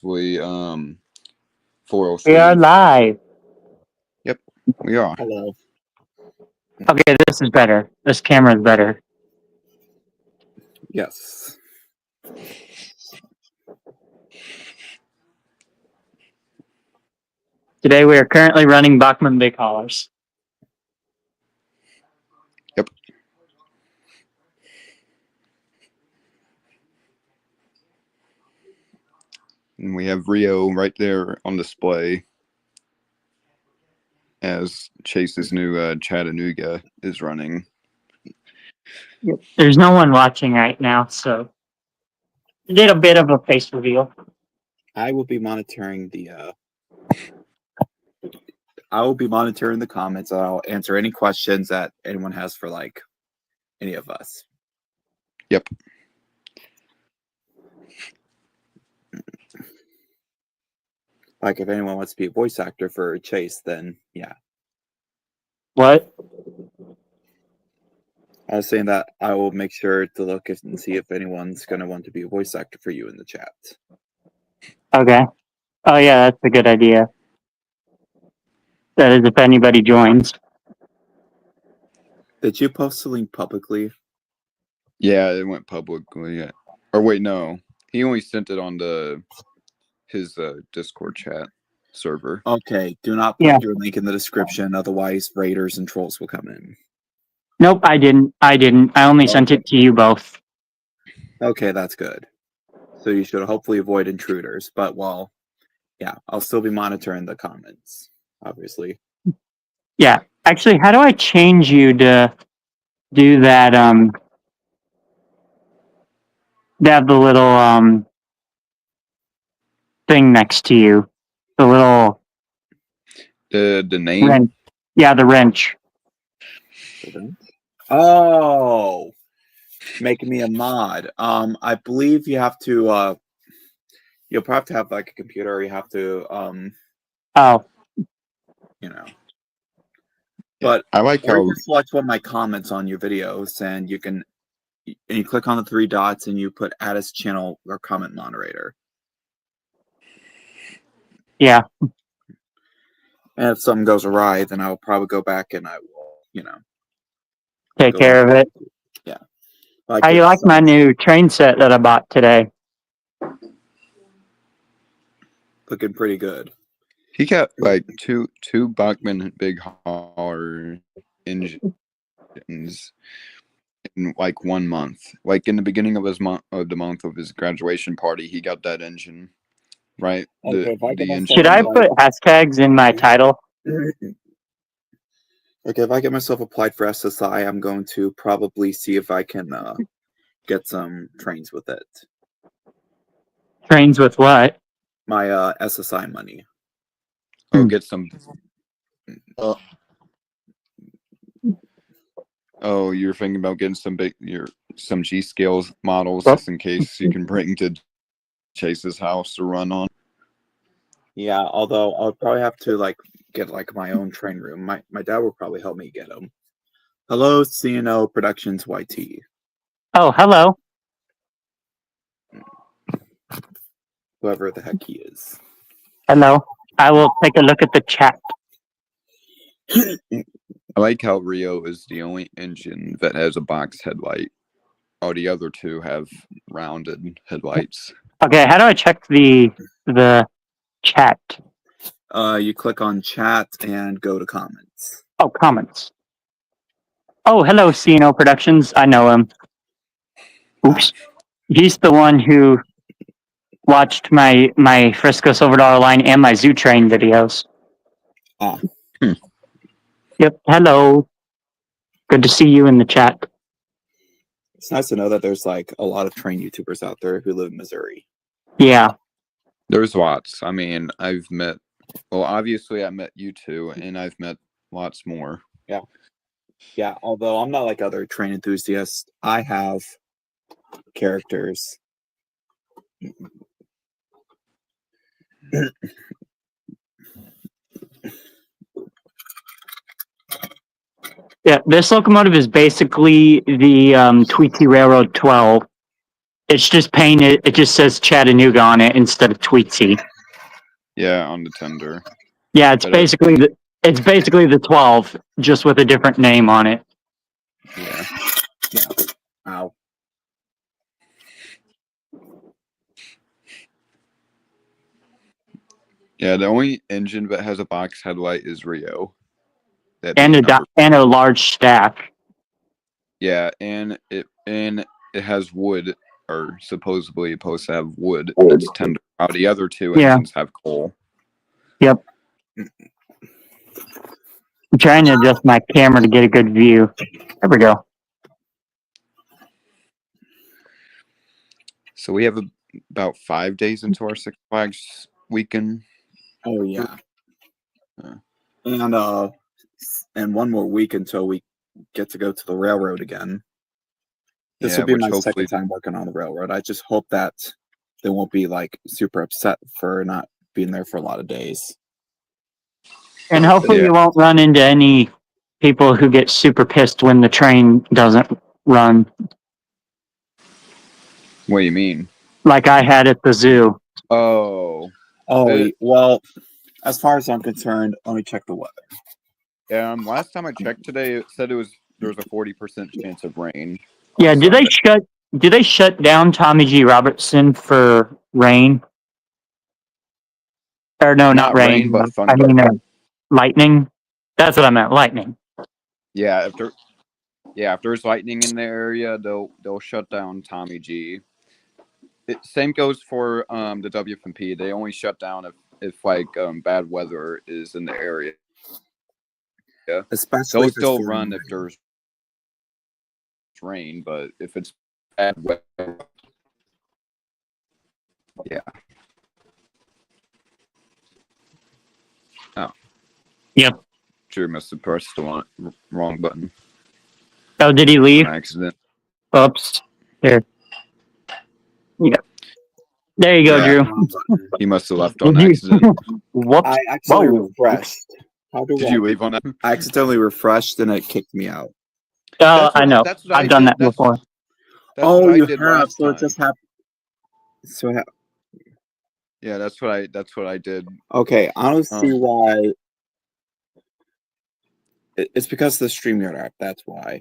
We are 403. live. Yep, we are. Hello. Okay, this is better. This camera is better. Yes. Today we are currently running Bachmann big haulers. Yep. And we have Rio right there on display as Chase's new Chattanooga is running. There's no one watching right now, so I did a bit of a face reveal. I will be monitoring the comments. I'll answer any questions that anyone has for like any of us. Yep. Like if anyone wants to be a voice actor for Chase, then yeah. What? I was saying that I will make sure to look and see if anyone's gonna want to be a voice actor for you in the chat. Okay. Oh yeah, that's a good idea. That is if anybody joins. Did you post the link publicly? Yeah, it went publicly. Or wait, no. He only sent it on his Discord chat server. Okay, do not put Yeah. your link in the description, otherwise raiders and trolls will come in. Nope, I didn't. I only sent it to you both. Okay, that's good. So you should hopefully avoid intruders, but well, yeah, I'll still be monitoring the comments, obviously. Yeah. Actually, how do I change you to do that to have the little thing next to you? The little The name? wrench. Yeah, the wrench. Oh, making me a mod. I believe you have to. You'll probably have to have like a computer. Or you have to. Oh. You know. But I like how just watch one of my comments on your videos, and you can. And you click on the three dots, and you put add as channel or comment moderator. Yeah. And if something goes awry, then I'll probably go back and I will, Take care of it. Yeah. How you like my new train set that I bought today? Looking pretty good. he got like two Bachmann big hauler engines in like 1 month. Like in the beginning of the month of his graduation party, he got that engine. Right? Okay, Should I put hashtags in my title? Okay, if I get myself applied for SSI, I'm going to probably see if I can get some trains with it. Trains with what? My SSI money. Oh, get some. Oh, you're thinking about getting some G scales models just in case you can bring to Chase's house to run on. Yeah, although I'll probably have to get my own train room. My dad will probably help me get them. Hello, CNO Productions YT. Oh, hello. Whoever the heck he is. Hello. I will take a look at the chat. I like how Rio is the only engine that has a box headlight. All the other two have rounded headlights. Okay, how do I check the chat? You click on chat and go to comments. Oh, comments. Oh, hello, CNO Productions. I know him. Oops. He's the one who watched my Frisco Silver Dollar Line and my Zoo Train videos. Yep. Hello. Good to see you in the chat. It's nice to know that there's a lot of train YouTubers out there who live in Missouri. Yeah. There's lots. I mean, obviously I met you two, and I've met lots more. Yeah. Yeah, although I'm not like other train enthusiasts, I have characters. Yeah, this locomotive is basically the Tweety Railroad 12. It's just painted. It just says Chattanooga on it instead of Tweetsy. Yeah, on the tender. Yeah, it's But basically the 12, just with a different name on it. yeah. Ow. Yeah, the only engine that has a box headlight is Rio. That And being number. and a large stack. Yeah, and it has wood, or supposedly supposed to have wood that's tender. The other two Yeah. engines have coal. Yep. I'm trying to adjust my camera to get a good view. There we go. So we have about 5 days into our Six Flags weekend. Oh yeah. Yeah. And one more week until we get to go to the railroad again. This will be which my hopefully, second time working on the railroad. I just hope that they won't be like super upset for not being there for a lot of days. And hopefully Yeah. you won't run into any people who get super pissed when the train doesn't run, What do you mean? like I had at the zoo. Oh, Well, as far as I'm concerned, let me check the weather. last time I checked today, it said there was a 40% chance of rain. Yeah, on do Sunday. they shut down Tommy G. Robertson for rain? Or no, not rain. but I thunder. mean lightning. That's what I meant, lightning. Yeah, if there's lightning in the area, they'll shut down Tommy G. Same goes for the WFMP. They only shut down if like bad weather is in the area. Yeah, Especially they'll if still it's run if there's rain, but if it's bad weather, yeah. Oh. Yep. Sure, must have pressed the wrong button Oh, did he leave? on accident. Oops. Here. Yeah. There you go, Yeah. Drew. He must have left on Did you- accident. Whoops. I actually Whoa. refreshed. Did you leave on that? I accidentally refreshed and it kicked me out. Oh, I know. That's what I've done did. that before. That's what I you did have. last So it time. just happened. Yeah, that's what I did. Okay, I don't see why. It's because of the StreamYard app. That's why.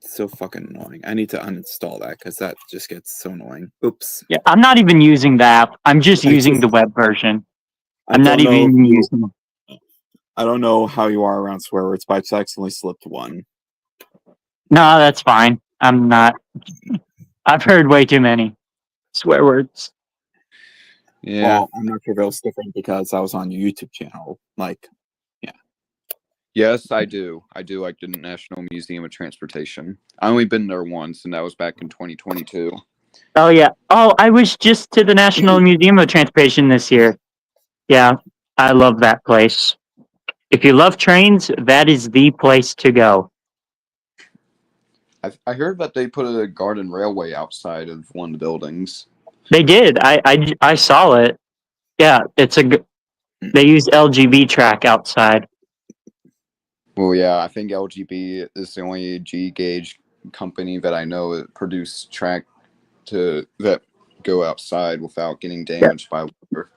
It's so fucking annoying. I need to uninstall that because that just gets so annoying. Oops. Yeah, I'm not even using the app. I'm just using the web version. I'm not even using. I don't know how you are around swear words, but I just accidentally slipped one. No, that's fine. I'm not. I've heard way too many swear words. Yeah. Well, I'm not sure if it was different because I was on your YouTube channel. Like, Yes, I do. I do like the National Museum of Transportation. I only been there once, and that was back in 2022. Oh yeah. Oh, I was just to the National Museum of Transportation this year. Yeah, I love that place. If you love trains, that is the place to go. I heard that they put a garden railway outside of one of the buildings. They did. I saw it. Yeah, they use LGB track outside. Well, yeah, I think LGB is the only G gauge company that I know that produce track that go outside without getting damaged by water.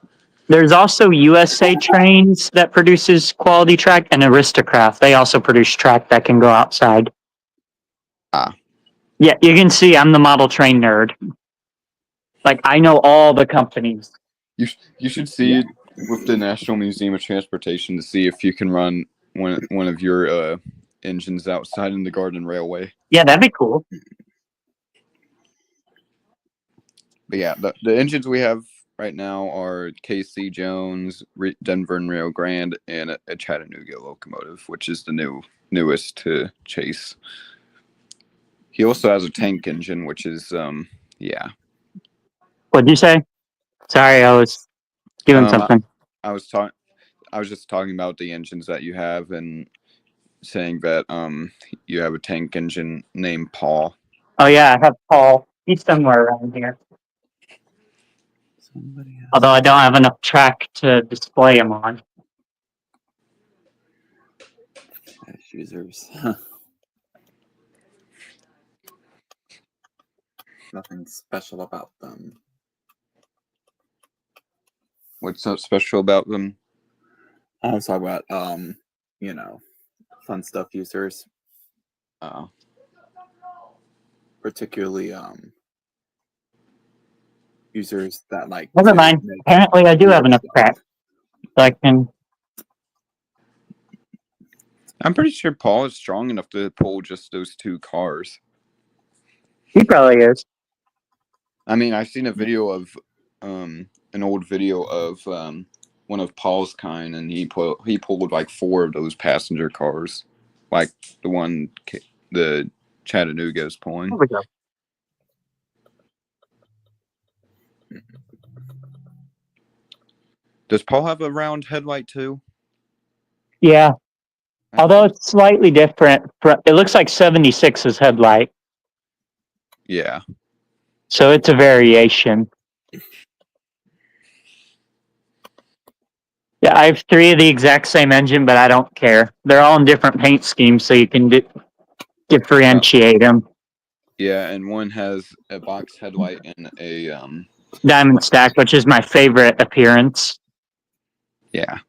There's also USA Trains that produces quality track, and Aristocraft. They also produce track that can go outside. Ah. Yeah, you can see I'm the model train nerd. Like, I know all the companies. You should see with the National Museum of Transportation to see if you can run one of your engines outside in the Garden Railway. Yeah, that'd be cool. But yeah, the engines we have right now are KC Jones, Denver and Rio Grande, and a Chattanooga locomotive, which is the newest to Chase. He also has a tank engine, which is yeah. What'd you say? Sorry, I was doing something. I was just talking about the engines that you have and saying that you have a tank engine named Paul. Oh yeah, I have Paul. He's somewhere around here. Although I don't have enough track to display him on. users. nothing special about them. What's so special about them? I was talking about fun stuff users, particularly users that like. Never mind. Apparently, I do have enough crap. So I can. I'm pretty sure Paul is strong enough to pull just those 2 cars. He probably is. I mean, I've seen a video of an old video of one of Paul's kind, and he pulled like 4 of those passenger cars, like the one the Chattanooga is pulling. There we go. Does Paul have a round headlight too? Yeah. Although it's slightly different. It looks like 76's headlight. Yeah. So it's a variation. Yeah, I have 3 of the exact same engine, but I don't care. They're all in different paint schemes, so you can differentiate them. Yeah, and one has a box headlight and a Diamond stack, which is my favorite appearance. Yeah.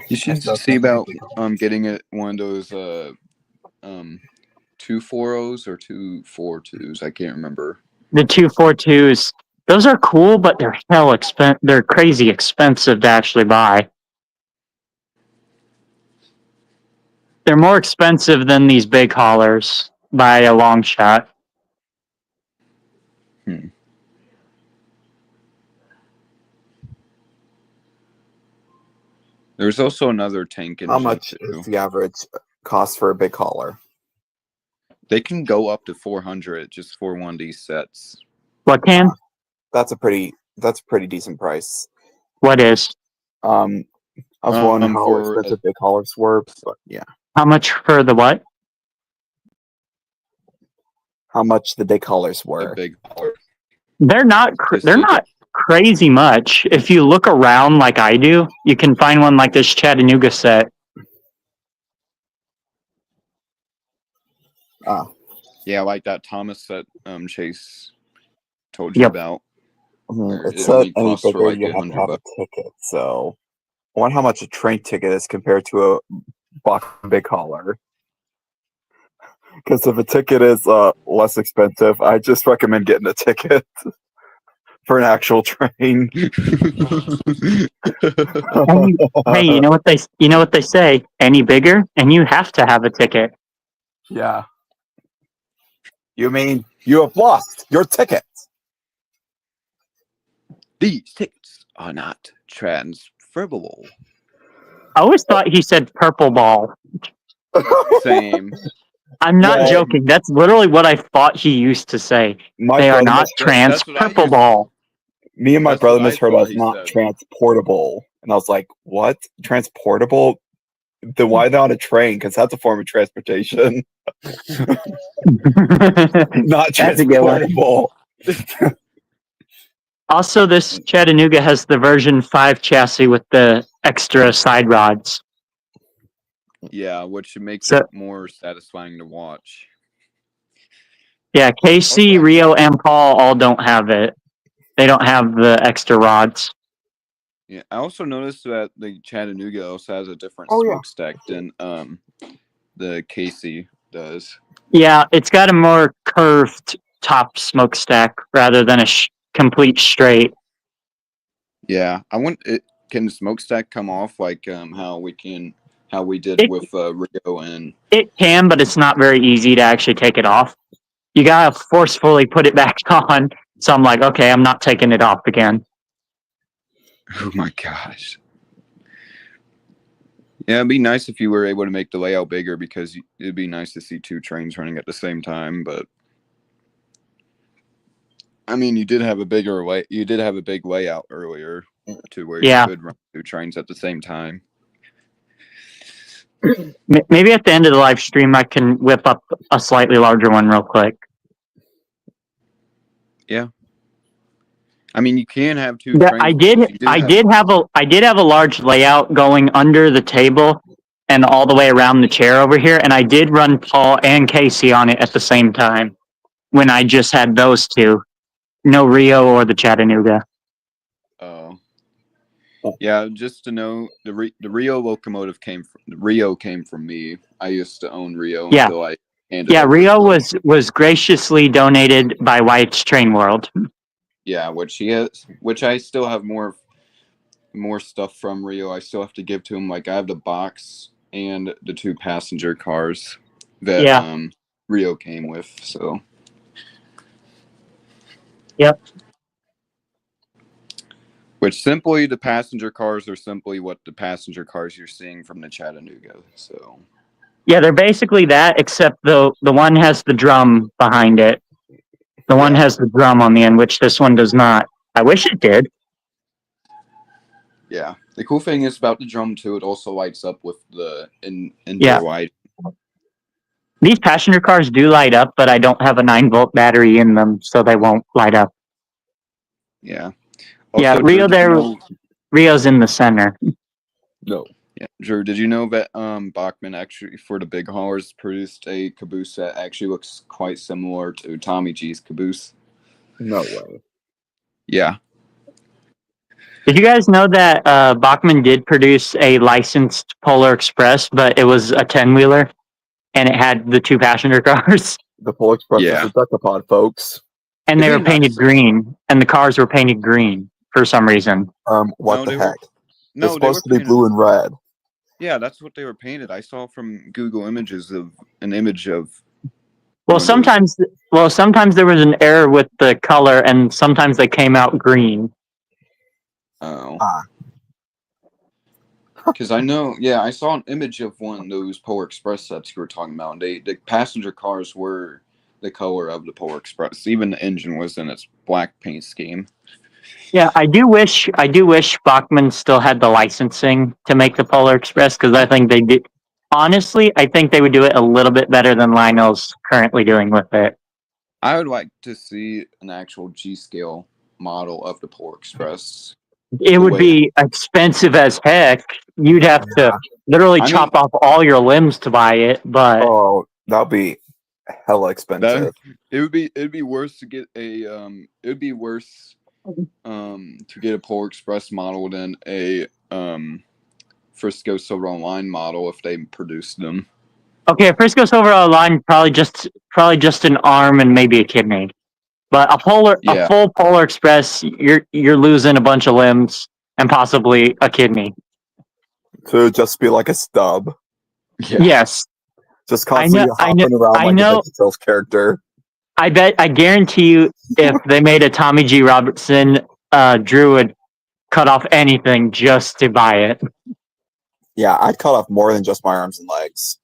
You should see about getting one of those 240s or 242s. I can't remember. The 242s, those are cool, but they're they're crazy expensive to actually buy. They're more expensive than these big haulers by a long shot. There's also another tank engine. How much is the average cost for a big hauler? They can go up to 400 just for one of these sets. What can? That's a pretty decent price. What is? I was wondering how expensive big haulers were, but yeah. How much for the what? How much the big haulers were? The big hauler. They're not crazy much. If you look around like I do, you can find one like this Chattanooga set. Yeah, like that Thomas set Chase told you about. It said any bigger you have to have a ticket. So I wonder how much a train ticket is compared to a Bachmann big hauler. Because if a ticket is less expensive, I just recommend getting a ticket for an actual train. Hey, you know what they say? Any bigger, and you have to have a ticket. Yeah. You mean you have lost your ticket? These tickets are not transferable. I always thought he said purple ball. Same. I'm not joking. That's literally what I thought he used to say. They are not purple ball. Me and my brother misheard us not transportable. And I was like, what? Transportable? Then why not a train? Because that's a form of transportation. Not transportable. Also, this Chattanooga has the version 5 chassis with the extra side rods. Yeah, which makes it more satisfying to watch. Yeah, KC, Rio, and Paul all don't have it. They don't have the extra rods. Yeah, I also noticed that the Chattanooga also has a different smokestack than the KC does. Yeah, it's got a more curved top smokestack rather than a complete straight. Yeah, can the smokestack come off like how we did with Rio and? It can, but it's not very easy to actually take it off. You gotta forcefully put it back on. So I'm like, okay, I'm not taking it off again. Oh my gosh. Yeah, it'd be nice if you were able to make the layout bigger because it'd be nice to see 2 trains running at the same time. But I mean, you did have a big layout earlier to where you could run 2 trains at the same time. Maybe at the end of the live stream, I can whip up a slightly larger one real quick. Yeah. I mean, you can have 2 trains. I did have a large layout going under the table and all the way around the chair over here, and I did run Paul and Casey on it at the same time. when I just had those two. No Rio or the Chattanooga. Oh. Yeah, just to know, the Rio locomotive came from me. I used to own Rio Yeah. until I handed Yeah, over Rio to- was graciously donated by WyattsTrainworld. Yeah, which I still have more stuff from Rio. I still have to give to him. Like I have the box and the 2 passenger cars that Yeah. Rio came with. So Yep. which simply the passenger cars are simply what the passenger cars you're seeing from the Chattanooga. So Yeah, they're basically that, except the one has the drum behind it. The one Yeah. has the drum on the end, which this one does not. I wish it did. yeah, the cool thing is about the drum too. It also lights up with the indoor Yeah. light. These passenger cars do light up, but I don't have a 9-volt battery in them, so they won't light up. Yeah. Yeah, Also, Rio Drew, did you there. know- Rio's in the center. No. Yeah, Drew, did you know that Bachmann actually for the big haulers produced a caboose that actually looks quite similar to Tommy G's caboose? No way. Yeah. Did you guys know that Bachmann did produce a licensed Polar Express, but it was a 10-wheeler, and it had the 2 passenger cars, The Pole Express Yeah. is a Decapod, folks. and they Isn't were it painted nice? green, and the cars were painted green for some reason. What No, the they were- heck? No, It's they were supposed to be painted. blue and red. Yeah, that's what they were painted. I saw from Google Images of an image of. Well, one of those. sometimes there was an error with the color, and sometimes they came out green. Oh. Ah. Because I know, yeah, I saw an image of one of those Polar Express sets you were talking about. The passenger cars were the color of the Polar Express. Even the engine was in its black paint scheme. Yeah, I do wish Bachmann still had the licensing to make the Polar Express, because I think they did. Honestly, I think they would do it a little bit better than Lionel's currently doing with it. I would like to see an actual G scale model of the Polar Express. It would way- be expensive as heck. You'd have to literally I mean- chop off all your limbs to buy it, but Oh, that'll be hella expensive. It'd be worse to get a it'd be worse to get a Polar Express model than a Frisco Silver Online model if they produced them. okay, Frisco Silver Line probably just an arm and maybe a kidney. But a Yeah. full Polar Express, you're losing a bunch of limbs and possibly a kidney. To just be like a stub. Yeah. Yes, Just constantly hopping around like a VeggieTales character. I guarantee you, if they made a Tommy G. Robertson, Drew would cut off anything just to buy it. Yeah, I'd cut off more than just my arms and legs.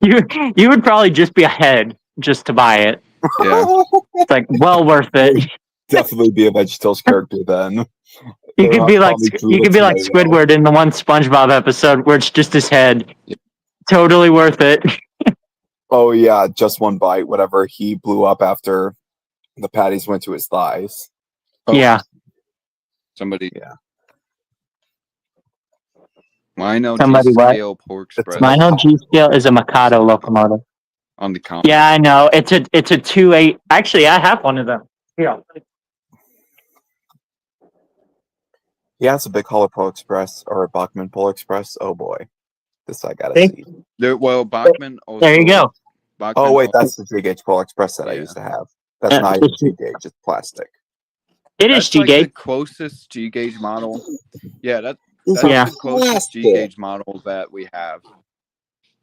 You would probably just be a head just to buy it. Yeah. It's like well worth it. Definitely be a VeggieTales character then. You could be like Tomato. Squidward in the one SpongeBob episode where it's just his head. Yeah. Totally worth it. Oh yeah, just one bite. Whatever, he blew up after the patties went to his thighs. Oh, Yeah. Somebody. Yeah. Mino Somebody what? G-scale Polar Express Mino G-scale is a Mikado locomotive. on the comic. Yeah, I know. It's a 2.8. Actually, I have one of them. Here. Yeah, it's a big Hollow Pole Express or a Bachmann Pole Express. Oh boy, this I gotta Thank- see. Well, Bachmann also. There you go. Bachmann Oh wait, also- that's the 3-gauge Pole Express that I Yeah. used to have. That's not even 2-gauge; it's plastic. It is that's like G-gauge. the closest G gauge model. Yeah, that's Yeah. the closest G gauge model that we have.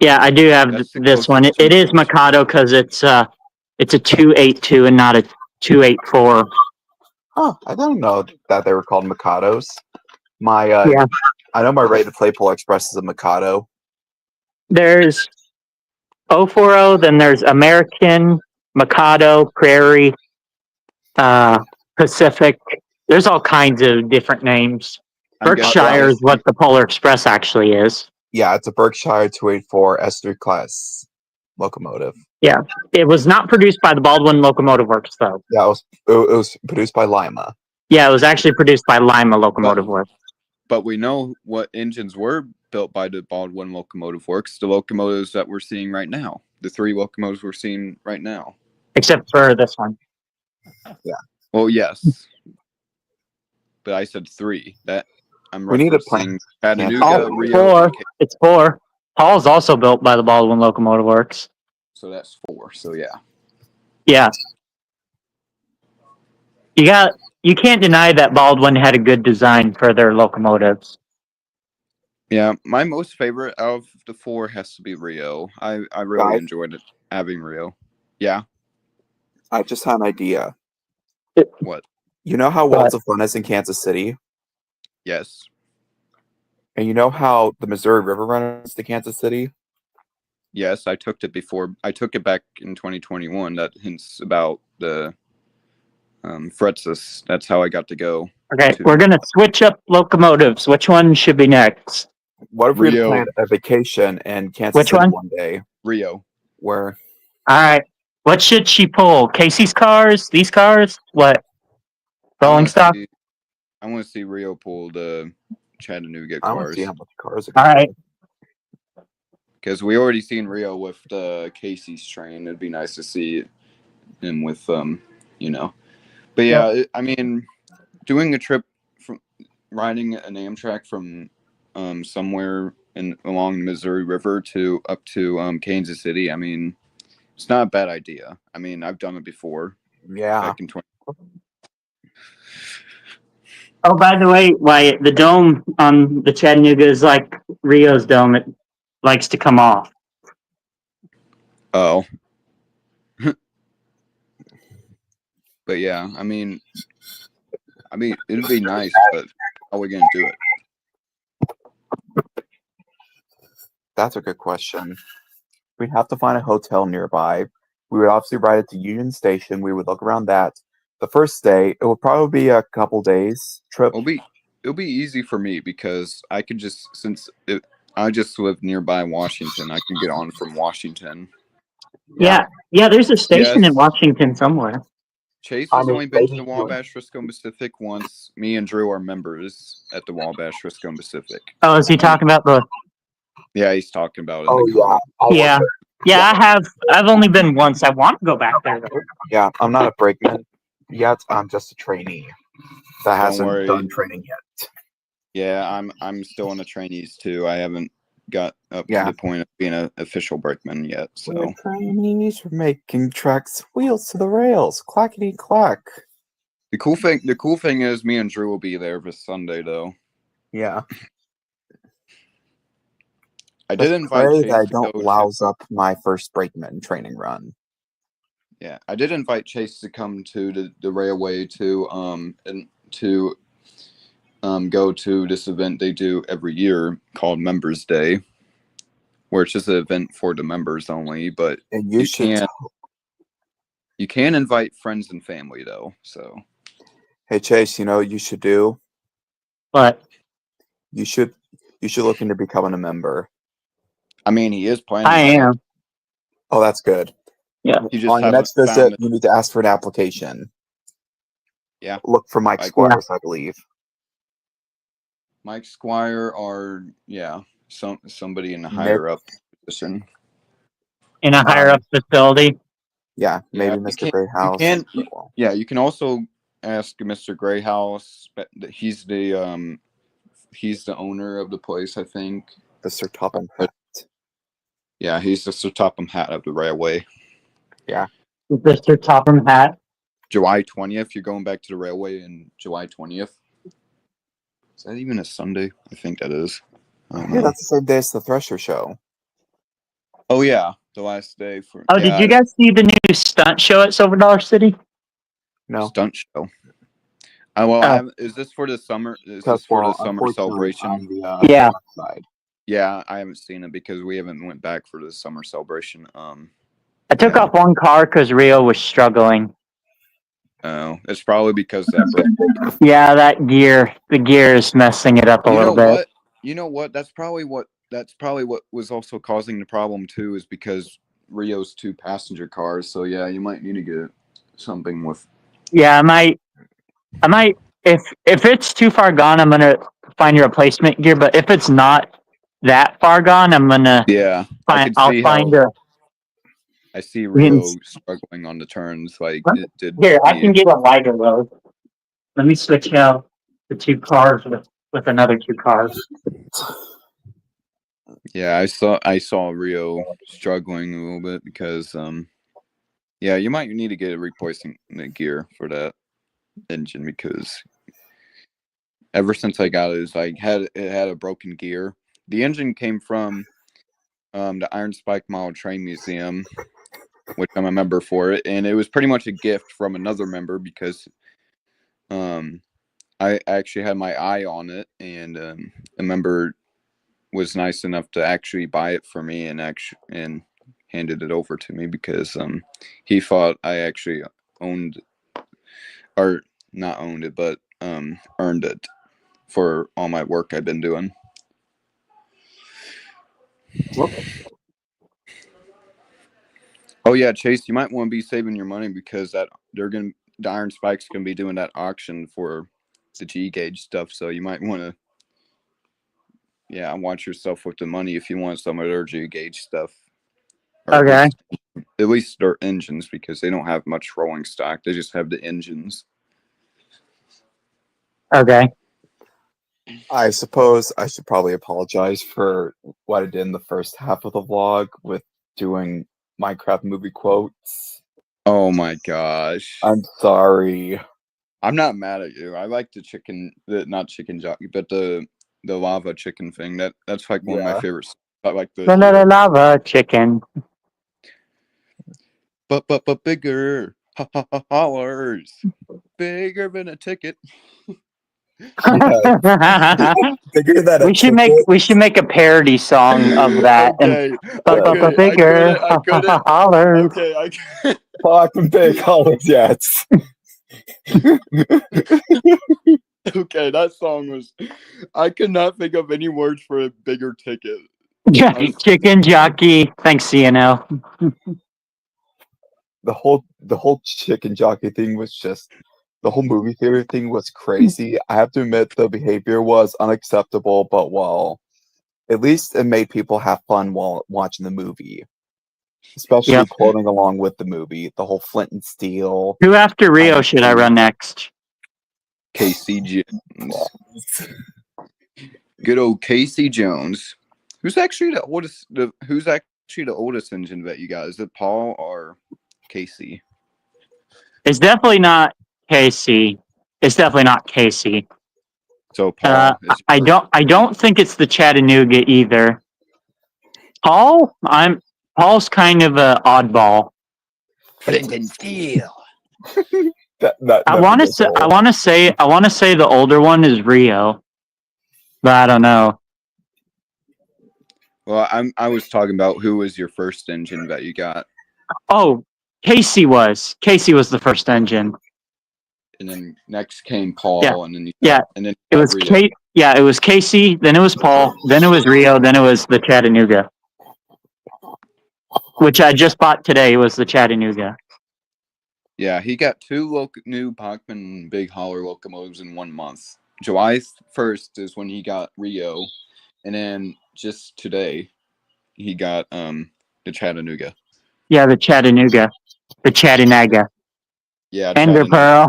Yeah, I do have That's the this one. closest It to is Mikado because it's a 282 and not a 284. Oh, I didn't know that they were called Mikados. My Yeah. I know my Ready to Play Pole Express is a Mikado. There's 040, then there's American, Mikado, Prairie, Pacific. There's all kinds of different names. I'm guessing- Berkshire is what the Polar Express actually is. Yeah, it's a Berkshire 284 S3 class locomotive. It was not produced by the Baldwin Locomotive Works, though. Yeah, it was produced by Lima. Yeah, it was actually produced by Lima Locomotive Works. But we know what engines were built by the Baldwin Locomotive Works, the locomotives that we're seeing right now. The 3 locomotives we're seeing right now. Except for this one. Well, yes. But I said 3. That I'm We need a plan. referencing Chattanooga, Oh, Rio, 4. and It's 4. Hall's also built by the Baldwin Locomotive Works. so that's 4. So yeah. Yeah. You can't deny that Baldwin had a good design for their locomotives. Yeah, my most favorite out of the 4 has to be Rio. I really enjoyed it having Rio. Yeah. I just had an idea. What? You know how Walls of Fun is in Kansas City? Yes. And you know how the Missouri River runs to Kansas City? Yes, I took it before. I took it back in 2021. That hints about the Fretzes. That's how I got to go. Okay, we're going to switch up locomotives. Which one should be next? What if we Rio. planned a vacation in Kansas Which City one? day? Rio. Where? All right. What should she pull? Casey's cars? These cars? What? Rolling stock? I want to see Rio pull the Chattanooga I want to cars. see how much cars are All right. Because we already seen Rio with the Casey's train. It'd be nice to see him with you know. But yeah, I mean, doing a trip from riding an Amtrak from somewhere along the Missouri River to up to Kansas City. I mean, it's not a bad idea. I mean, I've done it before. Yeah. Back in 20. Oh, by the way, Wyatt, the dome on the Chattanooga is like Rio's dome. It likes to come off. Oh. But yeah, I mean, it'd be nice, but how are we gonna do it? That's a good question. We'd have to find a hotel nearby. We would obviously ride it to Union Station. We would look around that. The first day, it would probably be a couple days trip. It'll be easy for me because I could just I just live nearby Washington. I can get on from Washington. Yeah, there's a station in Washington somewhere. Chase has only been to the Wabash Frisco Pacific once. Me and Drew are members at the Wabash Frisco Pacific. Oh, is he talking about the? Yeah, he's talking about it. Oh yeah. I've only been once. I want to go back there though. Yeah, I'm not a brakeman yet. I'm just a trainee that hasn't done training yet. Yeah, I'm still in the trainees too. I haven't got up to the point of being an official brakeman yet. So we're trainees, we're making tracks, wheels to the rails, clackety clack. The cool thing is me and Drew will be there this Sunday though. Yeah. I did invite Chase I don't louse up my first brakeman training run. Yeah, I did invite Chase to come to the railway to go to this event they do every year called Members Day, where it's just an event for the members only. But you can invite friends and family though. So, hey Chase, you know what you should do? What? You should look into becoming a member. I mean, he is planning. I am. Oh, that's good. Yeah. On your next visit, you need to ask for an application. Yeah. Look for Mike Squires, I believe. Mike Squire or somebody in a higher up position. In a higher up facility. Yeah, maybe Mr. Greyhouse. You can also ask Mr. Greyhouse. He's the owner of the place, I think. The Sir Topham Hat. Yeah, he's the Sir Topham Hat of the railway. Yeah. The Sir Topham Hat. July 20th. You're going back to the railway in July 20th. Is that even a Sunday? I think that is. Yeah, that's the same day as the Thresher show. Oh yeah, the last day for. Oh, did you guys see the new stunt show at Silver Dollar City? No. Stunt show. Is this for the summer? Is this for the summer celebration? Yeah. Yeah, I haven't seen it because we haven't went back for the summer celebration. I took off one car because Rio was struggling. Oh, it's probably because that broke. Yeah, the gear is messing it up a little bit. You know what? That's probably what was also causing the problem too, is because Rio's 2 passenger cars. So yeah, you might need to get something with. Yeah, I might if it's too far gone, I'm gonna find a replacement gear. But if it's not, that far gone, I'm gonna Yeah, I could I'll see find how a. I see we can- Rio struggling on the turns like it did Here, I me. can get a lighter load. Let me switch out the two cars with another two cars. Yeah, I saw Rio struggling a little bit because yeah, you might need to get a replacement gear for that engine because ever since I got it, it had a broken gear. The engine came from the Iron Spike Model Train Museum, which I'm a member for it, and it was pretty much a gift from another member because I actually had my eye on it, and a member was nice enough to actually buy it for me and handed it over to me because he thought I actually owned or not owned it, but earned it for all my work I've been doing. Oh yeah, Chase, you might want to be saving your money because the Iron Spike's gonna be doing that auction for the G gauge stuff, so you might want to watch yourself with the money if you want some of their G gauge stuff. Or Okay. at least their engines because they don't have much rolling stock. They just have the engines. Okay. I suppose I should probably apologize for what I did in the first half of the vlog with doing Minecraft movie quotes. Oh my gosh. I'm sorry. I'm not mad at you. I like not chicken jockey, but the lava chicken thing. That's like one of my favorites. I like the Lava chicken. but bigger hollers, bigger than a ticket. Figure that we should make a parody song of that. Okay, And bigger I couldn't. hollers. Okay, I couldn't. fucking big hollers, yes. Okay, that song was. I could not think of any words for a bigger ticket. Chicken jockey. Thanks, CNL. The whole chicken jockey thing was just the whole movie theater thing was crazy. I have to admit the behavior was unacceptable, but well, at least it made people have fun while watching the movie. Especially Yep. quoting along with the movie, the whole Flint and Steel. Who after Rio should I run next? Casey Jones. Good old Casey Jones. Who's actually the oldest? Who's actually the oldest engine vet you got? Is it Paul or Casey? It's definitely not Casey. It's definitely not Casey. So Paul. I don't think it's the Chattanooga either. Paul's kind of an oddball. Flint and Steel. I want to say the older one is Rio, but I don't know. Well, I was talking about who was your first engine that you got. Oh, Casey was the first engine. And then next came Paul, Yeah. and then It was Rio. it was Casey, then it was Paul, then it was Rio, then it was the Chattanooga, which I just bought today. Was the Chattanooga. Yeah, he got two new Bachmann big hauler locomotives in 1 month. July 1st is when he got Rio, and then just today he got the Chattanooga. Yeah, the Chattanooga. Yeah, Ender Pearl.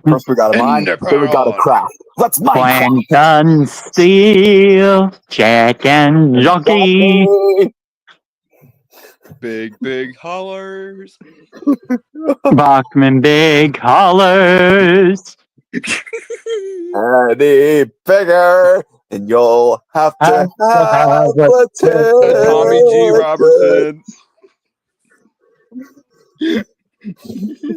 First we got a mine, then we got a craft. Let's mine. Quentin Steel, chicken jockey. Big hollers. Bachmann big hollers. Any bigger, and you'll have to have a Tommy G. Robertson.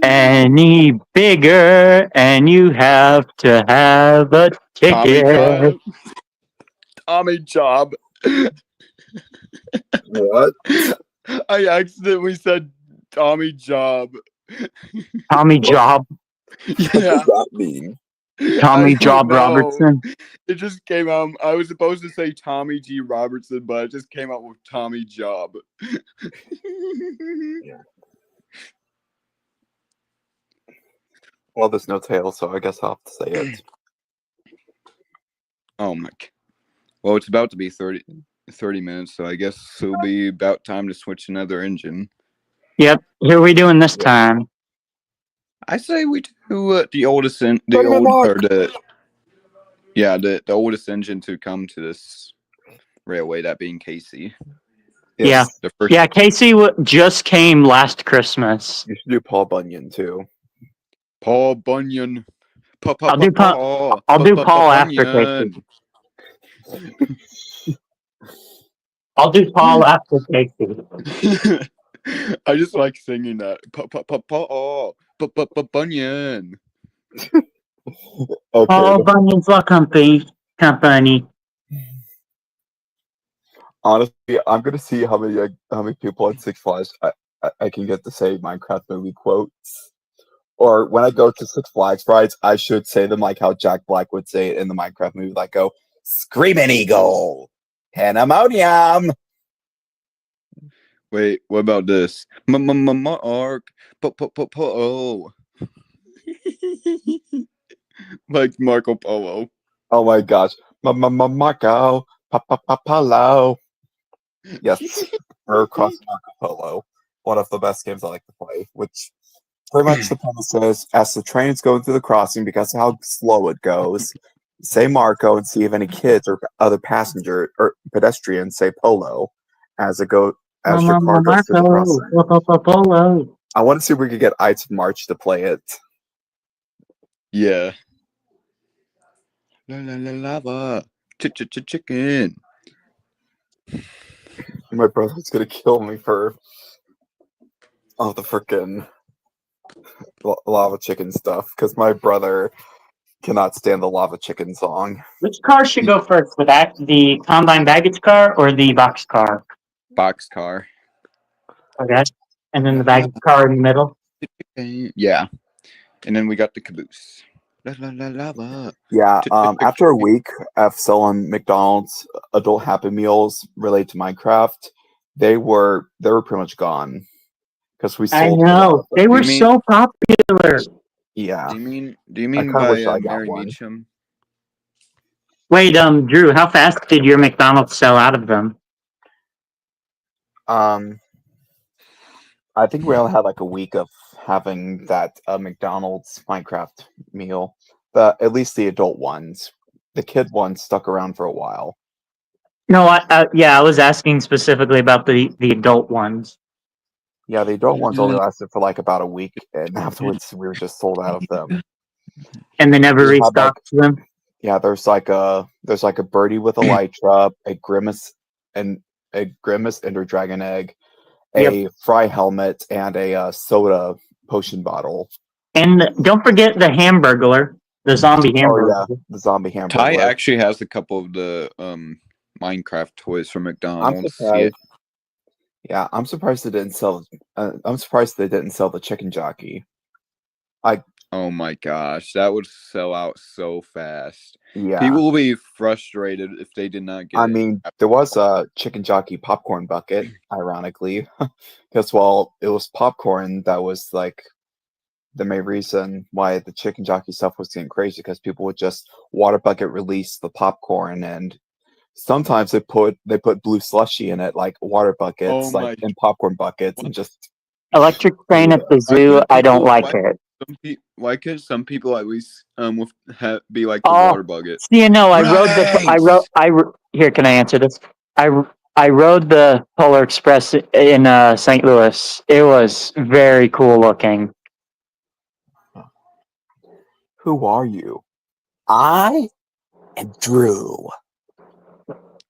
Any bigger, and you have to have a ticket. Tommy Job. What? I accidentally said Tommy Job. Tommy Job. What does that mean? Tommy Job Robertson. It just came out. I was supposed to say Tommy G. Robertson, but it just came out with Tommy Job. Well, there's no tail, so I guess I'll have to say it. Oh my! Well, it's about to be 30 minutes, so I guess it'll be about time to switch another engine. Yep. Who are we doing this time? I say we do the oldest the oldest engine to come to this railway, that being Casey. Yeah. The first. Yeah, Casey just came last Christmas. You should do Paul Bunyan too. Paul Bunyan. I'll do Paul after Casey. I'll do Paul after Casey. I just like singing that. Paul Bunyan. Okay. Paul Bunyan's Law Company. Honestly, I'm gonna see how many people at Six Flags I can get to say Minecraft movie quotes. Or when I go to Six Flags rides, I should say them like how Jack Black would say it in the Minecraft movie, like go, "Screaming Eagle, Pandemonium." Wait, what about this? Mark, oh, like Marco Polo. Oh my gosh, Marco, Polo. Yes, or Cross Marco Polo, one of the best games I like to play. Which pretty much the premise is, as the train's going through the crossing, because of how slow it goes, say Marco and see if any kids or other passenger or pedestrians say Polo as your car goes through the crossing. Polo. I want to see if we could get Ides of March to play it. Yeah. Lava. Chicken. My brother's gonna kill me for all the frickin' lava chicken stuff because my brother cannot stand the lava chicken song. Which car should go first? The combine baggage car or the box car? Box car. Okay. And then the baggage car in the middle? Yeah. And then we got the caboose. Lava. Yeah, after a week of selling McDonald's adult Happy Meals related to Minecraft, they were pretty much gone because we sold. I know they were so popular. Yeah. Do you mean by Mary Meacham? Wait, Drew, how fast did your McDonald's sell out of them? I think we only had like a week of having that McDonald's Minecraft meal. But at least the adult ones, the kid ones stuck around for a while. No, I was asking specifically about the adult ones. Yeah, the adult ones only lasted for like about a week, and afterwards we were just sold out of them. And they never restocked them. Yeah, there's like a birdie with a Elytra, a grimace Ender Dragon egg, a fry helmet, and a soda potion bottle. And don't forget the Hamburglar, the zombie Hamburglar. Oh yeah, the zombie Hamburglar. Ty actually has a couple of the Minecraft toys from McDonald's. Yeah, I'm surprised they didn't sell. I'm surprised they didn't sell the chicken jockey. Oh my gosh, that would sell out so fast. Yeah, people will be frustrated if they did not get it. I mean, there was a chicken jockey popcorn bucket, ironically, because it was popcorn that was like the main reason why the chicken jockey stuff was getting crazy, because people would just water bucket release the popcorn, and sometimes they put blue slushy in it, like water buckets, in popcorn buckets, and just electric train at the zoo. I don't like it. Why could some people at least be like the water bucket? You know, here. Can I answer this? I rode the Polar Express in St. Louis. It was very cool looking. Who are you? I am Drew.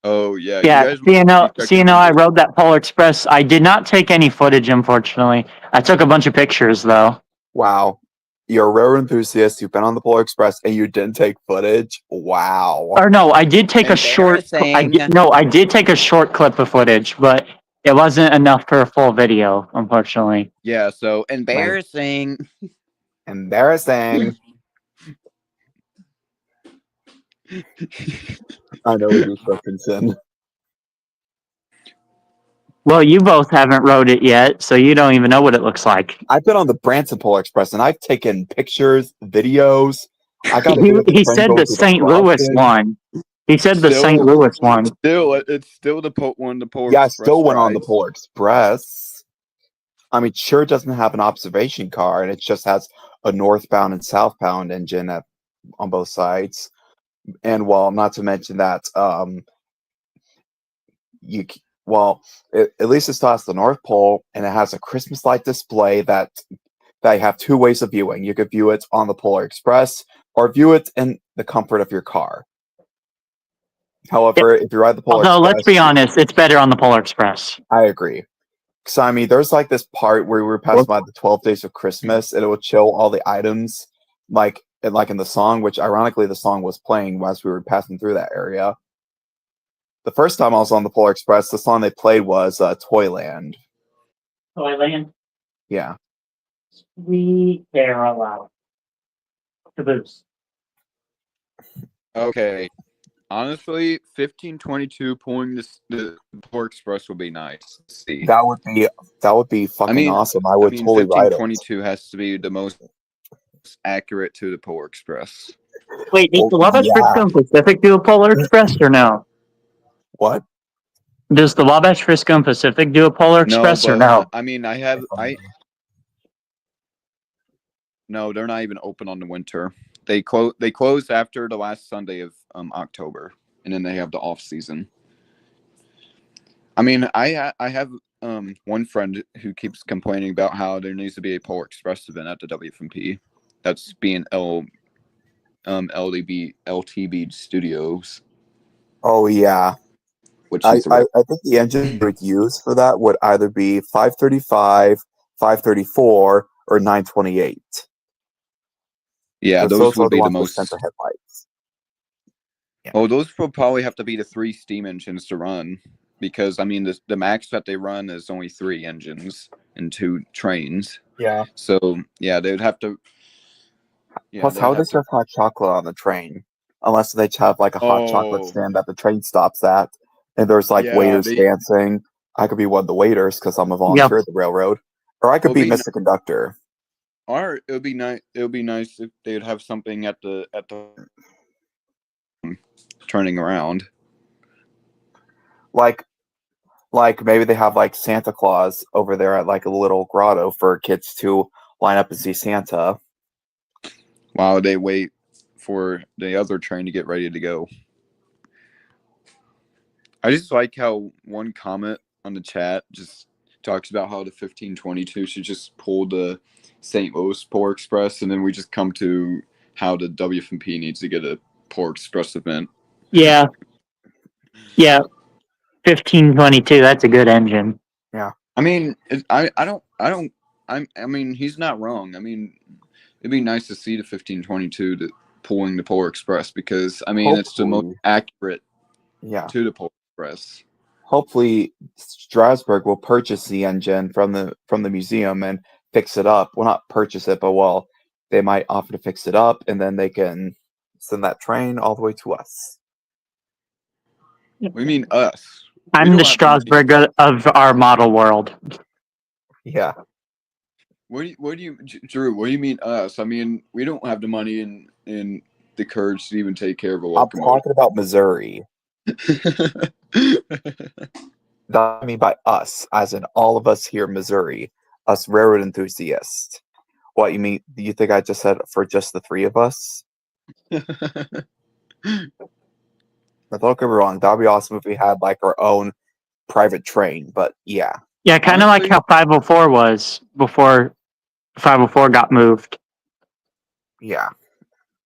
Oh yeah. Yeah. I rode that Polar Express. I did not take any footage, unfortunately. I took a bunch of pictures though. Wow. You're a railroad enthusiast. You've been on the Polar Express and you didn't take footage. Wow. Or no, I did take a short. I did take a short clip of footage, but it wasn't enough for a full video, unfortunately. Yeah. So embarrassing. Embarrassing. I know we do Parkinson. Well, you both haven't rode it yet, so you don't even know what it looks like. I've been on the Branson Polar Express, and I've taken pictures, videos. He said the St. Louis one. He said the Still- St. Louis one. It's still the Polar Yeah, I Express still went on the rides. Polar Express. I mean, sure, it doesn't have an observation car, and it just has a northbound and southbound engine on both sides. And not to mention that, at least it starts the North Pole, and it has a Christmas light display that you have two ways of viewing. You could view it on the Polar Express or view it in the comfort of your car. However, if you ride the Polar Although, Express, let's be honest, it's better on the Polar Express. I agree. So I mean, there's like this part where we were passing by the 12 Days of Christmas, and it would show all the items, like in the song, which ironically the song was playing as we were passing through that area. The first time I was on the Polar Express, the song they played was Toyland. Toyland? Yeah. We care a lot. Caboose. Okay. Honestly, 1522 pulling the Polar Express would be nice to see. That would be fucking awesome. I would totally ride it. 1522 has to be the most accurate to the Polar Express. Wait, does the Wabash Frisco and Pacific do a Polar Express or no? What? Does the Wabash Frisco and Pacific do a Polar Express or no? I mean, no, they're not even open on the winter. They close after the last Sunday of October, and then they have the off season. I mean, I have one friend who keeps complaining about how there needs to be a Polar Express event at the WFMP. That's being LTB Studios. Oh yeah. Which I think the engine we would use for that would either be 535, 534, or 928. Yeah, those would be the most center headlights. Yeah. Oh, those will probably have to be the 3 steam engines to run, because I mean the max that they run is only 3 engines and 2 trains. Yeah. So yeah, they'd have to. Yeah, plus, how would they serve hot chocolate on the train? Unless they have like a hot chocolate stand that the train stops at, and there's like waiters dancing. I could be one of the waiters because I'm a volunteer at the railroad, or I could be Mr. Conductor. Or it would be nice. It would be nice if they would have something at the turning around. Like maybe they have like Santa Claus over there at like a little grotto for kids to line up and see Santa. While they wait for the other train to get ready to go. I just like how one comment on the chat just talks about how the 1522 should just pull the St. Louis Polar Express, and then we just come to how the WFMP needs to get a Polar Express event. Yeah. Yeah. 1522, that's a good engine. Yeah. I mean, I mean, he's not wrong. I mean, it'd be nice to see the 1522 pulling the Polar Express, because I mean, it's the most accurate to the Polar Express. Hopefully Strasbourg will purchase the engine from the museum and fix it up. Well, not purchase it, but they might offer to fix it up, and then they can send that train all the way to us. We mean us. I'm the Strasbourg of our model world. Yeah. What do you, Drew? What do you mean us? I mean, we don't have the money and the courage to even take care of a locomotive. I'm talking about Missouri. I mean by us, as in all of us here in Missouri, us railroad enthusiasts. What you mean? Do you think I just said for just the 3 of us? Don't get me wrong, that would be awesome if we had like our own private train, but yeah. Yeah, kind of like how 504 was before 504 got moved. Yeah.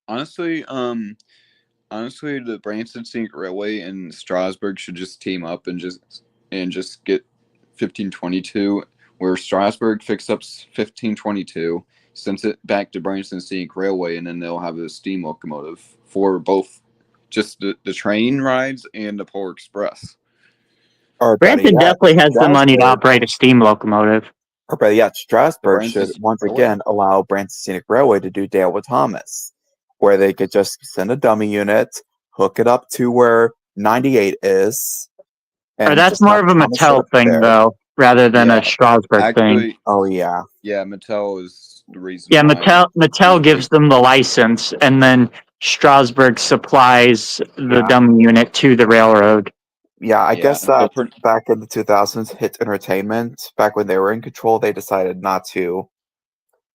Honestly, the Branson Scenic Railway and Strasbourg should just team up and just get 1522, where Strasbourg fixes up 1522, sends it back to Branson Scenic Railway, and then they'll have a steam locomotive for both just the train rides and the Polar Express. Branson definitely has the money to operate a steam locomotive. Or better yet, Strasbourg should once again allow Branson Scenic Railway to do Dale with Thomas, where they could just send a dummy unit, hook it up to where 98 is. Or that's more of a Mattel thing, though, rather than a Strasbourg thing. Oh, yeah. Yeah, Mattel is the reason. Yeah, Mattel gives them the license, and then Strasburg supplies the Yeah. dummy unit to the railroad. Yeah, I Yeah, guess but that back in the 2000s, Hit Entertainment, back when they were in control, they decided not to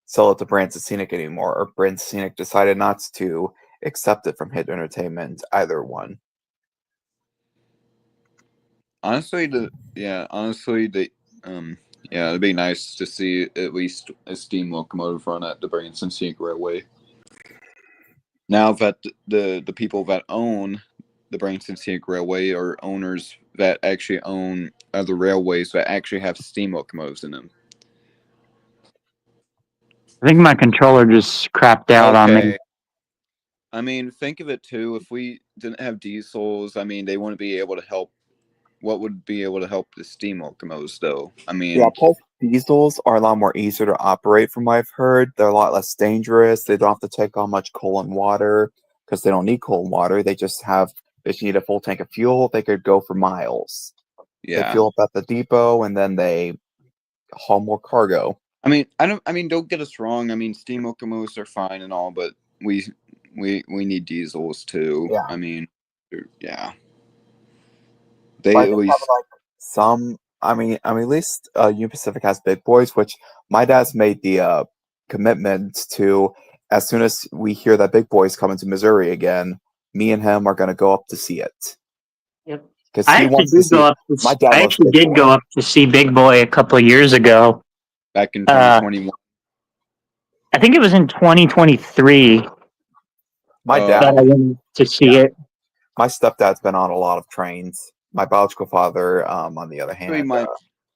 sell it to Branson Scenic anymore, or Branson Scenic decided not to accept it from Hit Entertainment, either one. honestly, it'd be nice to see at least a steam locomotive run at the Branson Scenic Railway. Now that the people that own the Branson Scenic Railway are owners that actually own other railways that actually have steam locomotives in them. I think my controller just crapped out on me. Okay. I mean, think of it too. If we didn't have diesels, I mean, they wouldn't be able to help. What would be able to help the steam locomotives, though? I mean, Yeah, plus diesels are a lot more easier to operate from what I've heard. They're a lot less dangerous. They don't have to take on much coal and water because they don't need coal and water. They just need a full tank of fuel. They could go for miles. They yeah. fuel up at the depot and then they haul more cargo. I mean, don't get us wrong. I mean, steam locomotives are fine and all, but we need diesels too. Yeah. I mean, yeah. But They I at think least having, like, some. At least Union Pacific has big boys, which my dad's made the commitment to. As soon as we hear that big boy's coming to Missouri again, me and him are going to go up to see it Yep. because I he actually wants to did see go it. up. My dad I loves actually Big did Boy. go up to see Big Boy a couple of years ago. back in 2021. I think it was in 2023 My Oh. that dad, I went to see it. my stepdad's been on a lot of trains. My biological father, on the other Actually, hand,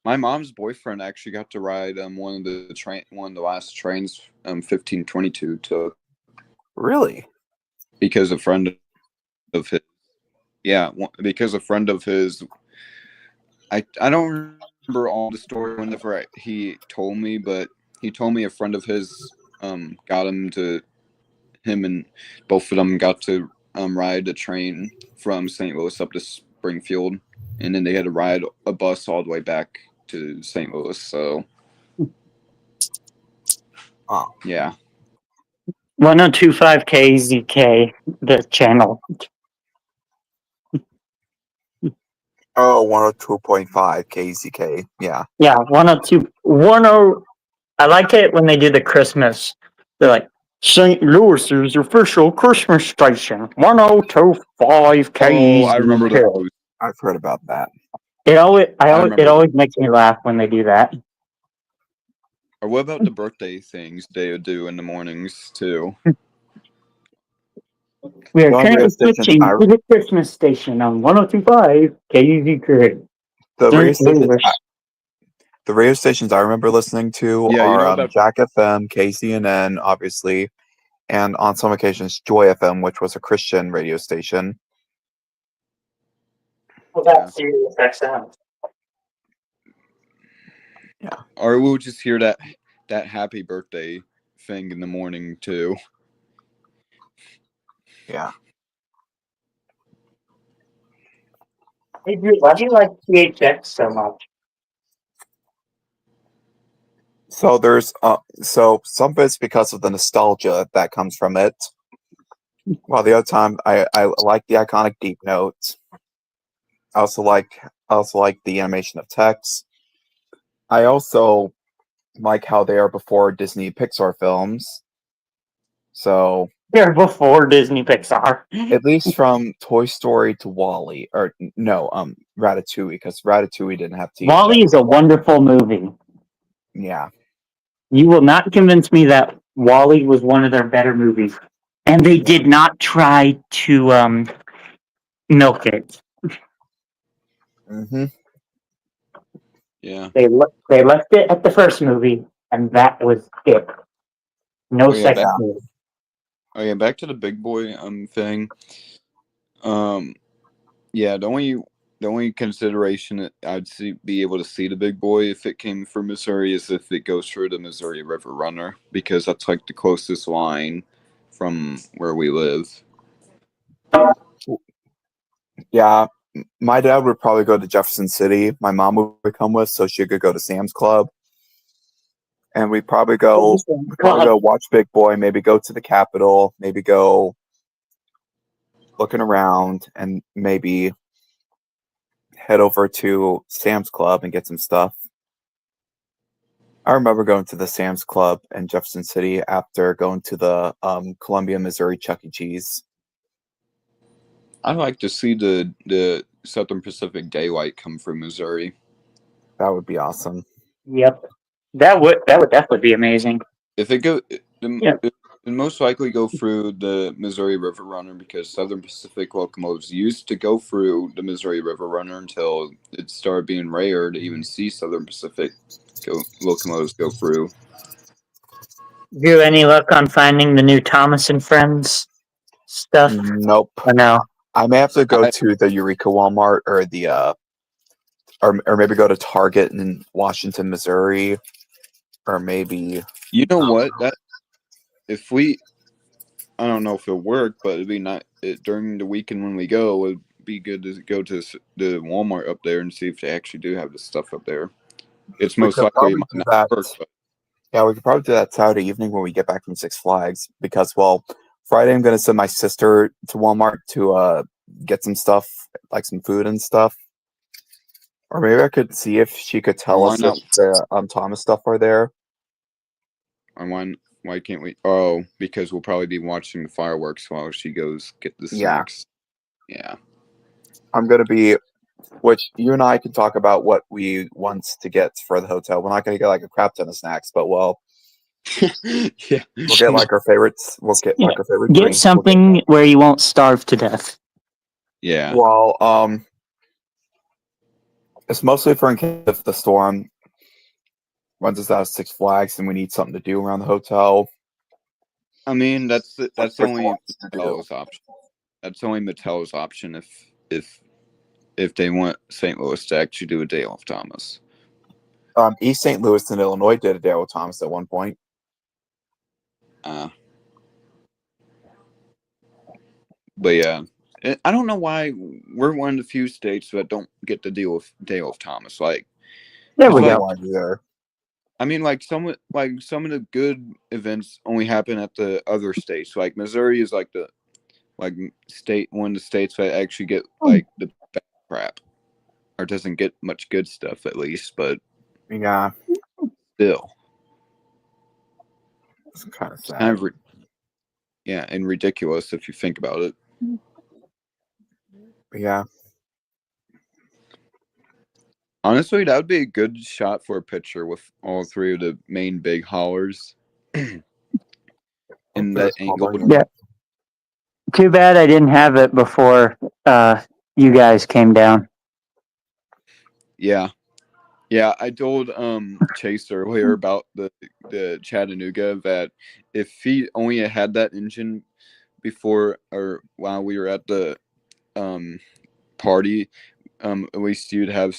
my mom's boyfriend actually got to ride one of the last trains 1522 took really. because a friend of his. Yeah, because a friend of his. I don't remember all the story whenever he told me, but he told me a friend of his got him and both of them got to ride a train from St. Louis up to Springfield, and then they had to ride a bus all the way back to St. Louis. So, yeah. 1025 KZK, the channel. Oh, 102.5 KZK. Yeah. Yeah, 102. I like it when they do the Christmas. They're like, St. Louis's official Christmas station, 1025 Oh, I remember KZK. those. I've heard about that. It always, remember it always makes me laugh when they do that. Or what about the birthday things they would do in the mornings too? We are The only currently radio station switching to the Christmas station on 1025 KZK. The radio St. stations, Louis. the radio stations I remember listening to Yeah, are about Jack FM, KCNN, obviously, and on some occasions Joy FM, which was a Christian radio station. Well, that's Sirius XM. Yeah. Or we'll just hear that happy birthday thing in the morning too. Yeah. Hey, Drew, why do you like THX so much? So there's so some of it's because of the nostalgia that comes from it. While the other time I like the iconic deep notes. I also like the animation of text. I also like how they are before Disney Pixar films. So They're before Disney Pixar. at least from Toy Story to Wall-E, or no, Ratatouille, because Ratatouille didn't have THX. Wall-E is a wonderful movie. Yeah. You will not convince me that Wall-E was one of their better movies. And they did not try to milk it. Mm-hmm. Yeah. They left it at the first movie, and that was it. No second movie. Oh yeah, back to the big boy thing. Yeah, the only consideration that be able to see the big boy if it came from Missouri is if it goes through the Missouri River Runner, because that's like the closest line from where we live. Yeah. My dad would probably go to Jefferson City. My mom would come with, so she could go to Sam's Club. And we'd probably go watch Big Boy, maybe go to the Capitol, maybe go looking around, and maybe head over to Sam's Club and get some stuff. I remember going to the Sam's Club in Jefferson City after going to the Columbia, Missouri Chuck E. Cheese. I'd like to see the Southern Pacific Daylight come from Missouri. That would be awesome. Yep. That would definitely be amazing. If it go, Yeah. it most likely go through the Missouri River Runner, because Southern Pacific locomotives used to go through the Missouri River Runner until it started being rare to even see Southern Pacific locomotives go through. Do any luck on finding the new Thomas and Friends stuff? Nope. Or no? I may have to go to the Eureka Walmart or the or maybe go to Target in Washington, Missouri, or maybe You know what? That if we, I don't know if it'll work, but it'd be not during the weekend when we go. It'd be good to go to the Walmart up there and see if they actually do have the stuff up there. It's we most could likely it probably might do not that. work, but Yeah, we could probably do that Saturday evening when we get back from Six Flags, because, well, Friday I'm going to send my sister to Walmart to get some stuff, like some food and stuff. Or maybe I could see if she could tell why us not? if the Thomas stuff are there. And why can't we? Oh, because we'll probably be watching the fireworks while she goes get the Yeah. snacks. Yeah. I'm going to be, which you and I can talk about what we want to get for the hotel. We're not going to get like a crap ton of snacks, but, well, Yeah. we'll get like our favorites. We'll get like our favorite Get drinks. something where you won't starve to death. Yeah. Well, it's mostly for in case if the storm runs us out of Six Flags and we need something to do around the hotel. I mean, that's only Wants to do. Mattel's option. That's only Mattel's option if they want St. Louis to actually do a day off Thomas. East St. Louis and Illinois did a day with Thomas at one point. But yeah, I don't know why we're one of the few states that don't get the deal with day off Thomas. Like, There we like, go. There. I mean, like some of the good events only happen at the other states. Like Missouri is like the state, one of the states that actually get like the bad crap, or doesn't get much good stuff at least. But Yeah, still, it's kind of sad. kind of and ridiculous if you think about it. Yeah, Honestly, that would be a good shot for a picture with all three of the main big haulers in that angle. Yeah. Too bad I didn't have it before you guys came down. Yeah. I told Chase earlier about the Chattanooga that if he only had that engine before or while we were at the party, at least you'd have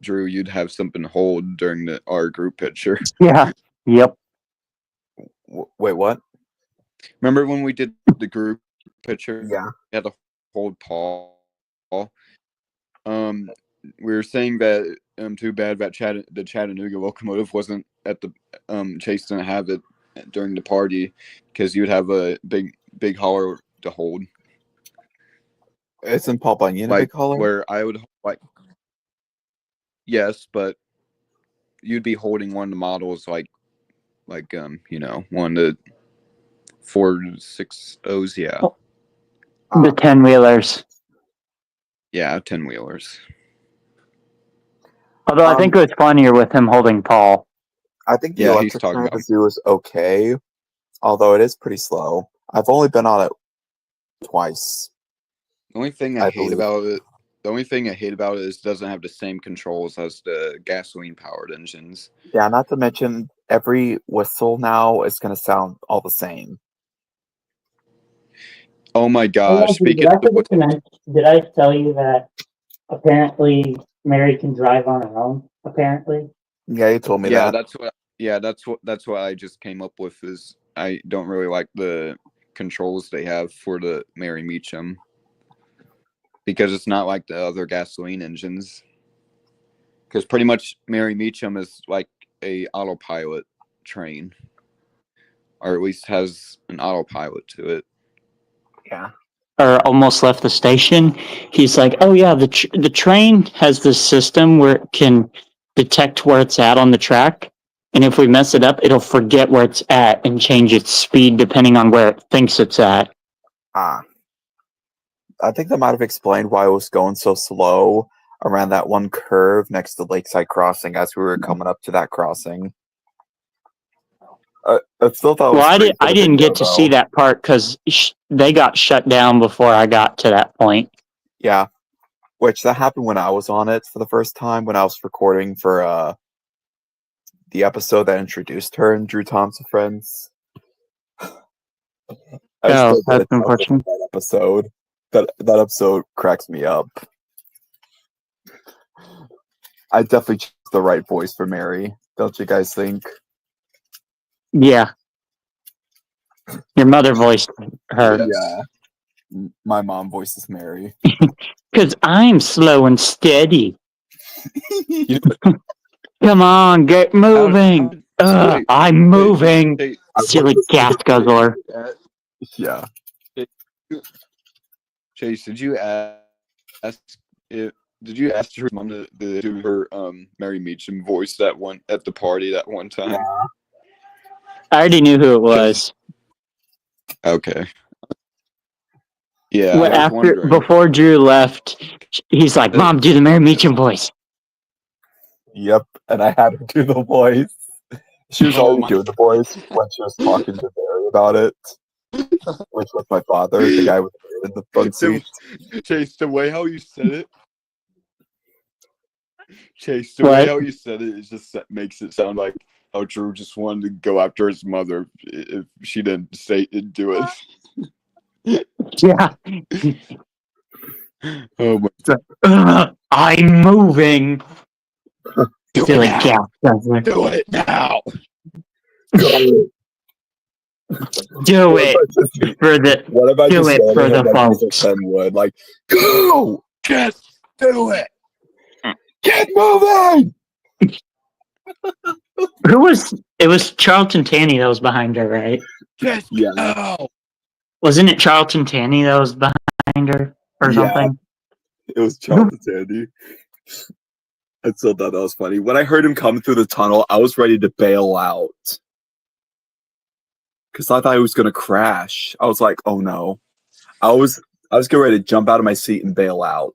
Drew, you'd have something to hold during our group picture. Yeah. Yep. Wait, what? Remember when we did the group picture? Yeah. We had to hold Paul. We were saying that too bad that the Chattanooga locomotive wasn't at the Chase didn't have it during the party, because you'd have a big hauler to hold. Isn't Paul Bunyan a big hauler? Where I would yes, but you'd be holding one of the models like one of the 460s, yeah. The 10-wheelers. Yeah, 10-wheelers. Although I think it was funnier with him holding Paul. I think the Yeah, he's electric talking train about zoo is okay, although it is pretty slow. I've only been on it twice. The only thing I hate about it is it doesn't have the same controls as the gasoline-powered engines. Yeah, not to mention every whistle now is going to sound all the same. Oh my gosh! Did I tell you that apparently Mary can drive on her own? Apparently. Yeah, you told me that. That's what I just came up with. Is I don't really like the controls they have for the Mary Meacham, because it's not like the other gasoline engines. Because pretty much Mary Meacham is like a autopilot train, or at least has an autopilot to it. Yeah. or almost left the station, he's like, "Oh yeah, the train has this system where it can detect where it's at on the track, and if we mess it up, it'll forget where it's at and change its speed depending on where it thinks it's at." Ah, I think that might have explained why it was going so slow around that one curve next to Lakeside Crossing as we were coming up to that crossing. I still thought it was Well, great for I the didn't video, get to though. see that part because they got shut down before I got to that point. Yeah, which that happened when I was on it for the first time when I was recording for the episode that introduced her and Drew Thompson Friends. I Oh, still that's get a chuckle from unfortunate. that episode. That episode cracks me up. I definitely chose the right voice for Mary. Don't you guys think? Yeah, your mother voiced her. Yes. Yeah. My mom voices Mary. Because I'm slow and steady. You know, Come on, get moving. wait, I'm moving. Hey, Silly gas guzzler. Yeah. Chase, did you ask if did you ask your mom to do her Mary Meacham voice that one at the party that one time? Yeah. I already knew who it was. Okay. Yeah, Well, I was wondering. before Drew left, he's like, "Mom, do the Mary Meacham voice." Yep. And I had her do the voice. She was Oh already my- doing the voice when she was talking to Mary about it. Which was my father, the guy with the front seat. Chase, the way how you said it. Chase, the What? way how you said it just makes it sound like how Drew just wanted to go after his mother if she didn't do it. Yeah. Oh my! I'm moving. Do Silly it now! gas guzzler. Do it now! Do it for the. What if I Do just it yelled for at him the like Lisa folks. Penn would? Like, go! Just do it! Get moving! Who was? It was Charlton Tanney that was behind her, right? Just Yeah. go! Wasn't it Charlton Tanney that was behind her or Yeah. something? It was Charlton Tandy. I still thought that was funny. When I heard him come through the tunnel, I was ready to bail out. Because I thought he was going to crash. I was like, oh no. I was getting ready to jump out of my seat and bail out.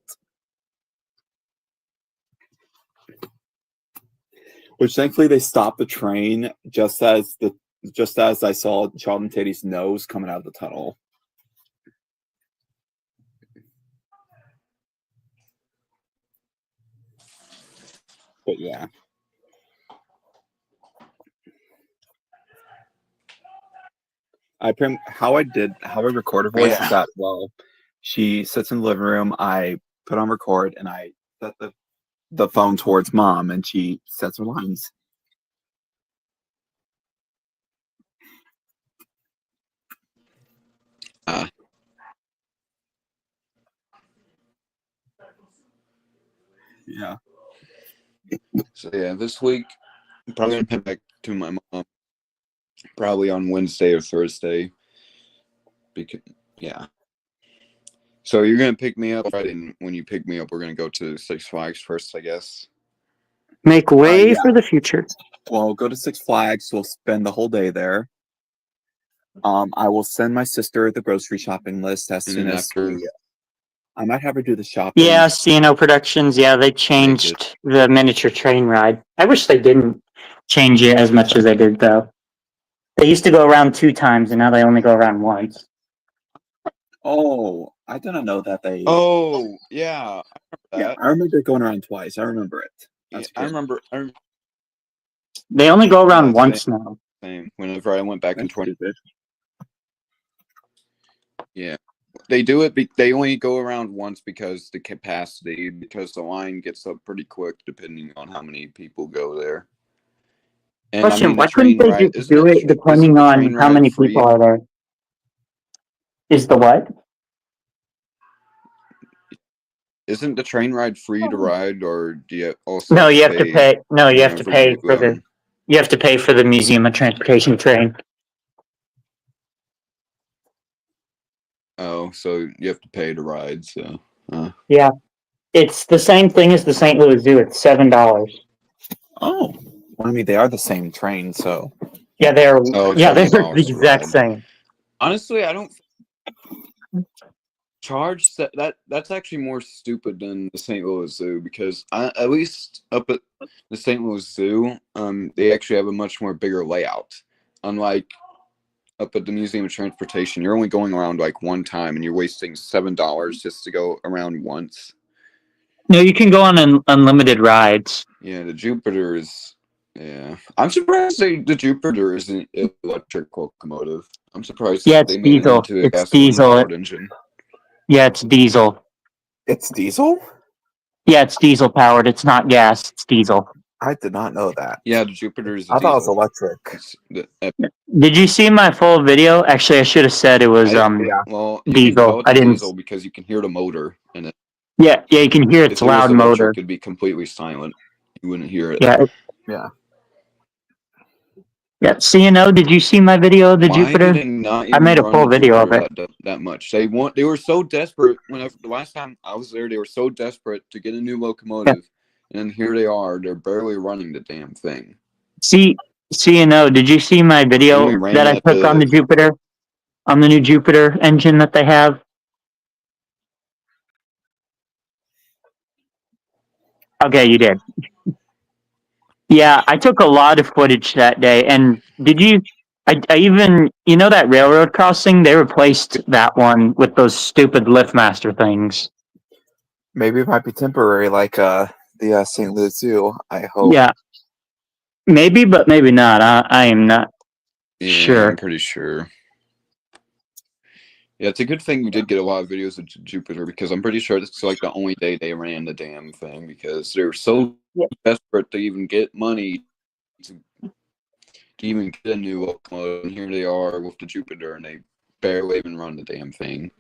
Which thankfully they stopped the train just as I saw Charlton Tandy's nose coming out of the tunnel. But yeah. How I record her voice is that, well, she sits in the living room, I put on record, and I set the phone towards mom, and she sets her lines. Yeah. So yeah, this week I'm probably gonna head back to my mom. Probably on Wednesday or Thursday. Because yeah. So you're gonna pick me up Friday, and when you pick me up, we're gonna go to Six Flags first, I guess. Make way Yeah. for the future. Well, we'll go to Six Flags. We'll spend the whole day there. I will send my sister the grocery shopping list as And soon then as after- I might have her do the shopping. Yeah, CNO Productions. Yeah, they changed the miniature train ride. I wish they didn't change it as much as they did, though. They used to go around 2 times, and now they only go around once. Oh, I didn't know that they. Oh yeah, Yeah, I remember it going around twice. I remember it. Yeah, That's I good. remember. They only go around Yeah, once now. Same. Whenever I went back in That's 20, stupid. yeah, they do it. They only go around once because the capacity, because the line gets up pretty quick depending on how many people go there. And Question, the why couldn't train they ride- just isn't do it isn't depending the on train how ride many free? people are there? Is the what? Isn't the train ride free to ride, or do you also? No, you have to pay. No, you have to whenever pay you for go? the. You have to pay for the Museum of Transportation train. Oh, so you have to pay to ride. So, Yeah, it's the same thing as the St. Louis Zoo. It's $7. Oh, well, I mean, they are the same train, so Yeah, they're oh, it's yeah only they're $7 the to exact ride. same. Honestly, I don't charge that's actually more stupid than the St. Louis Zoo because at least up at the St. Louis Zoo, they actually have a much more bigger layout. Unlike up at the Museum of Transportation, you're only going around like one time, and you're wasting $7 just to go around once. No, you can go on unlimited rides. Yeah, the Jupiter is. Yeah, I'm surprised the Jupiter isn't an electric locomotive. I'm surprised Yeah, it's they made it diesel. into a It's diesel. gasoline-powered engine. Yeah, it's diesel. it's diesel? Yeah, it's diesel powered. It's not gas. It's diesel. I did not know that. Yeah, the Jupiter is a I thought it was diesel. electric. Did you see my full video? Actually, I should have said it was Yeah. Well, you can diesel. tell it's I a didn't. diesel because you can hear the motor in it. Yeah, you can hear If its it was loud electric, motor. it'd be completely silent. You wouldn't hear it. Yeah. Yeah. Yeah. CNO, did you see my video of the Why Jupiter? do they not I even made a run full the video of Jupiter it. that much? They were so desperate. Whenever the last time I was there, they were so desperate to get a new locomotive, and here they are. They're barely running the damn thing. CNO, did you see my And video we ran that I at took on the Jupiter? On the new Jupiter engine that they have? Okay, you did. Yeah, I took a lot of footage that day. And did you? I even, that railroad crossing, they replaced that one with those stupid LiftMaster things. Maybe it might be temporary, like the St. Louis Zoo. I hope. Yeah, maybe, but maybe not. I am not Yeah, sure. I'm pretty sure. Yeah, it's a good thing we did get a lot of videos of Jupiter because I'm pretty sure this is like the only day they ran the damn thing because they were so desperate to even get money to even get a new locomotive, and here they are with the Jupiter, and they barely even run the damn thing.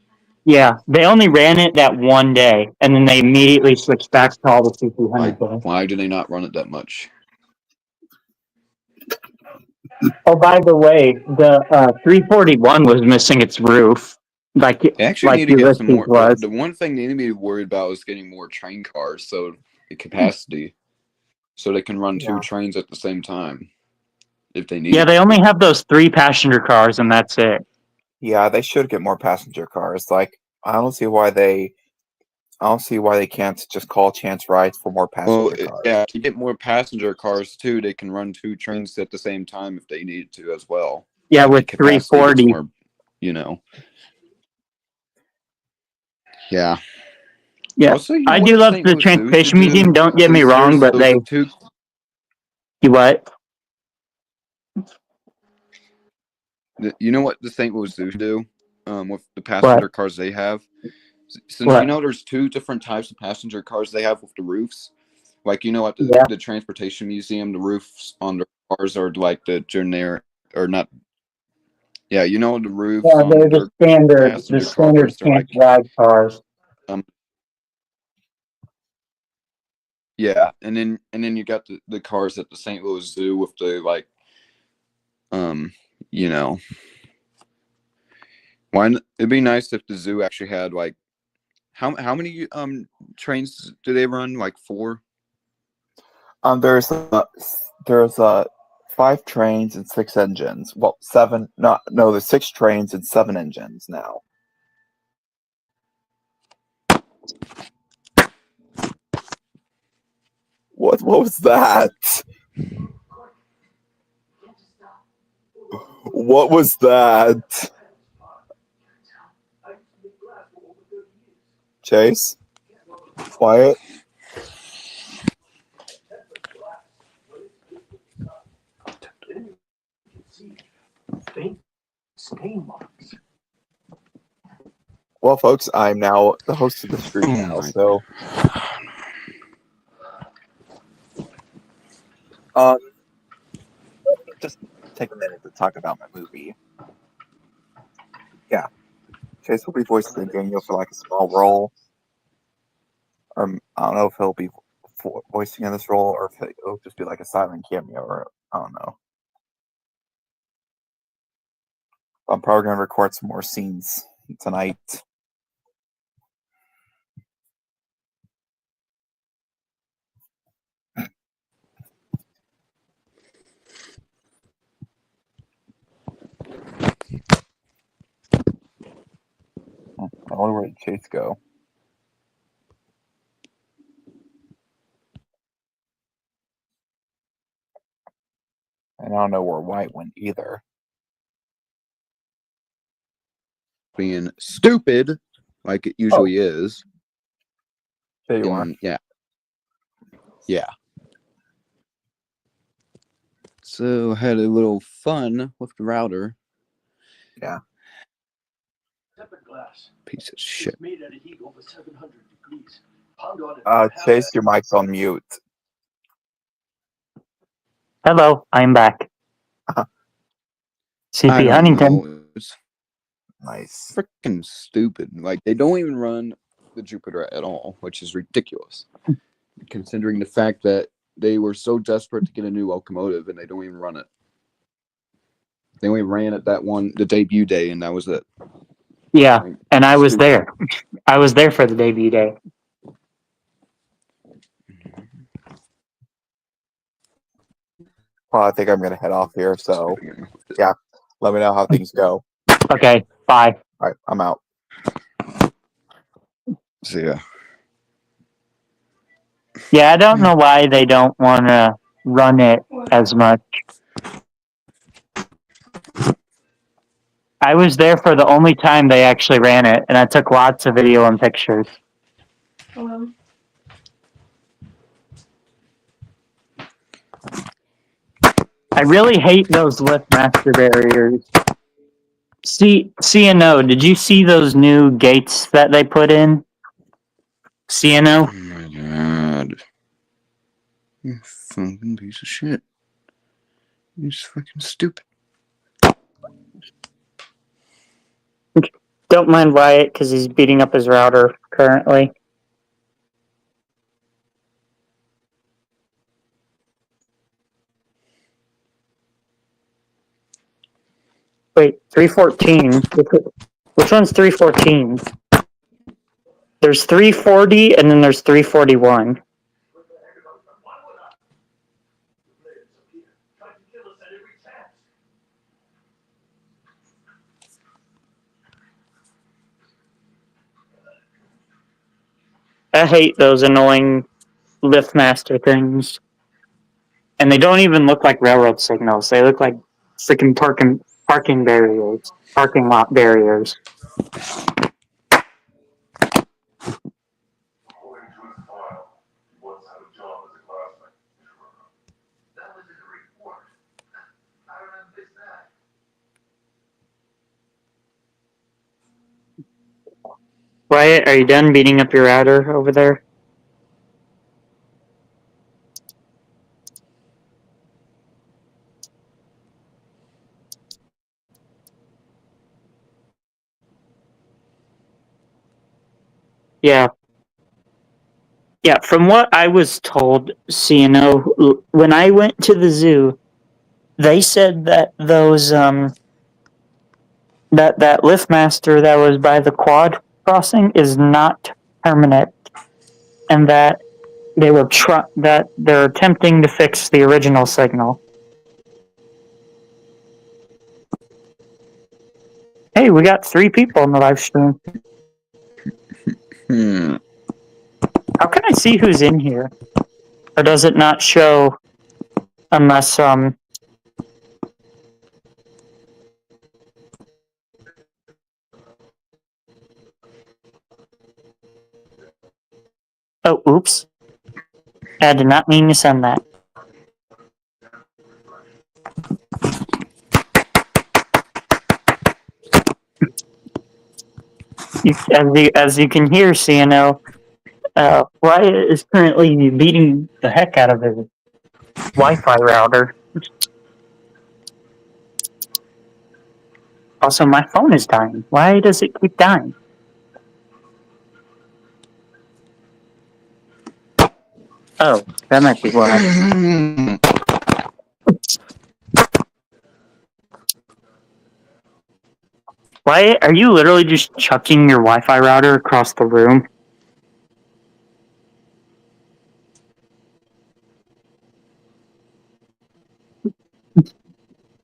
Yeah, they only ran it that one day, and then they immediately switched back to all the C200. Why do they not run it that much? Oh, by the way, the 341 was missing its roof, They actually need to get some more. was. The one thing they need to be worried about is getting more train cars, so the capacity, so they can run two trains at the same time if they need. Yeah, they only have those 3 passenger cars, and that's it. Yeah, they should get more passenger cars. Like, I don't see why they can't just call chance rides for more passenger cars. Yeah, to get more passenger cars too, they can run 2 trains at the same time if they need to as well. Yeah, with 340. More, Yeah. Also, I do love the Transportation Museum, don't get me wrong, but they... You what? You know what the St. Louis Zoo do with the passenger cars they have? Since there's 2 different types of passenger cars they have with the roofs. Like, at the Transportation Museum, the roofs on the cars are like the generic, or not. Yeah, the roofs on they're the standard chance ride cars. Yeah, and then you got the cars at the St. Louis Zoo with the why it'd be nice if the zoo actually had like how many trains do they run? Like 4? There's 5 trains and 6 engines. Well, 7. No, there's 6 trains and 7 engines now. What was that? What was that? Chase? Quiet? Well, folks, I'm now the host of the stream now, so just take a minute to talk about my movie. Yeah, Chase will be voicing Daniel for like a small role. Or I don't know if he'll be voicing in this role or if it'll just be like a silent cameo, or I don't know. I'm probably gonna record some more scenes tonight. I wonder where did Chase go? And I don't know where White went either. Being stupid, like it usually is. There you are. And yeah. So I had a little fun with the router. Yeah. Tempered glass. Piece of shit. It's made at a heat over 700 degrees. Pound on it. Chase, your mic's on mute. Hello, I'm back. I CP don't Huntington. know. It's Nice. freaking stupid. Like they don't even run the Jupiter at all, which is ridiculous. Considering the fact that they were so desperate to get a new locomotive and they don't even run it. They only ran it the debut day, and that was it. Yeah, Like, and I was stupid. there. I was there for the debut day. Well, I think I'm going to head off here, so yeah, let me know how things go. Okay, bye. All right, I'm out. So yeah. Yeah, I don't know why they don't want to run it as much. I was there for the only time they actually ran it, and I took lots of video and pictures. I really hate those LiftMaster barriers. CNO, did you see those new gates that they put in? CNO? Oh my god. You fucking piece of shit. You're just fucking stupid. Don't mind Wyatt because he's beating up his router currently. Wait, 314. Which one's 314? There's 340 and then there's 341. I hate those annoying LiftMaster things. And they don't even look like railroad signals. They look like freaking parking barriers, parking lot barriers. Wyatt, are you done beating up your router over there? Yeah. Yeah, from what I was told, CNO, when I went to the zoo, they said that those that LiftMaster that was by the quad crossing is not permanent, and that that they're attempting to fix the original signal. Hey, we got 3 people in the live stream. How can I see who's in here? Or does it not show unless Oh, oops. I did not mean to send that. As you can hear, CNO, Wyatt is currently beating the heck out of his Wi-Fi router. Also, my phone is dying. Why does it keep dying? Oh, that might be why. Wyatt, are you literally just chucking your Wi-Fi router across the room?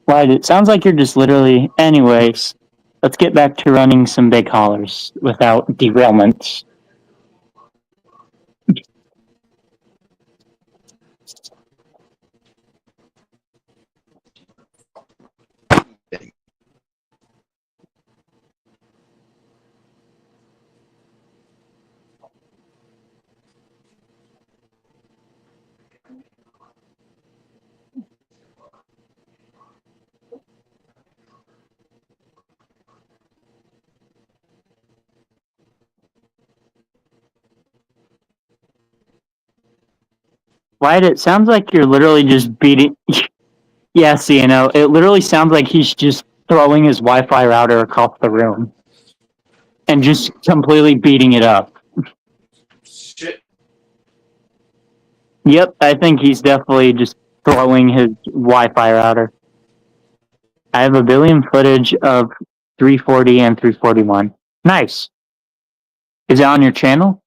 Wyatt, it sounds like you're just literally... Anyways, let's get back to running some big haulers without derailments. Wyatt, it sounds like you're literally just beating... Yes, you know, it literally sounds like he's just throwing his Wi-Fi router across the room. And just completely beating it up. Shit. Yep, I think he's definitely just throwing his Wi-Fi router. I have a billion footage of 340 and 341. Nice. Is it on your channel?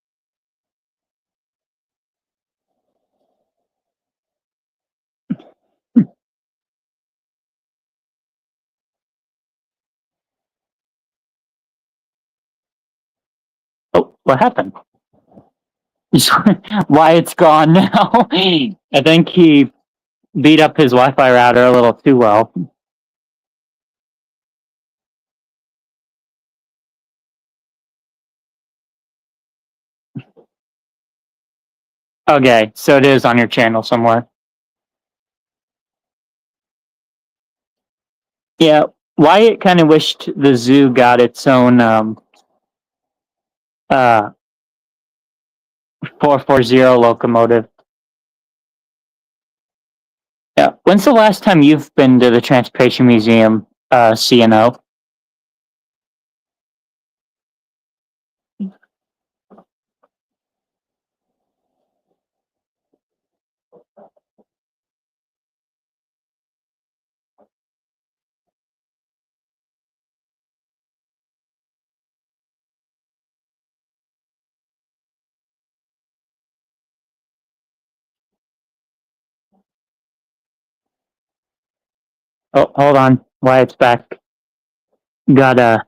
Oh, what happened? Why it's gone now? I think he beat up his Wi-Fi router a little too well. Okay, so it is on your channel somewhere. Yeah, Wyatt kind of wished the zoo got its own 440 locomotive. Yeah. When's the last time you've been to the Transportation Museum, CNO? Oh, hold on. Wyatt's back. Gotta.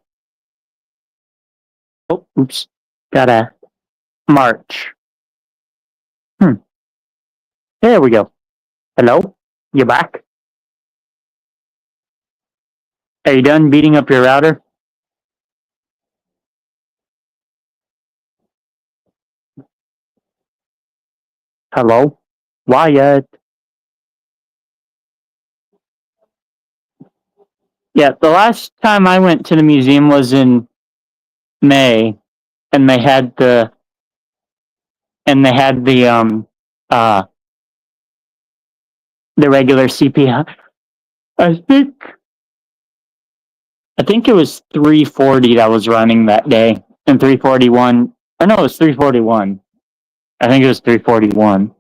Oh, oops. Gotta march. There we go. Hello? You back? Are you done beating up your router? Hello? Wyatt? Yeah, the last time I went to the museum was in May, and they had the uh the regular CPI. I think it was 340 that was running that day, and 341. Or no, it was 341. I think it was 341.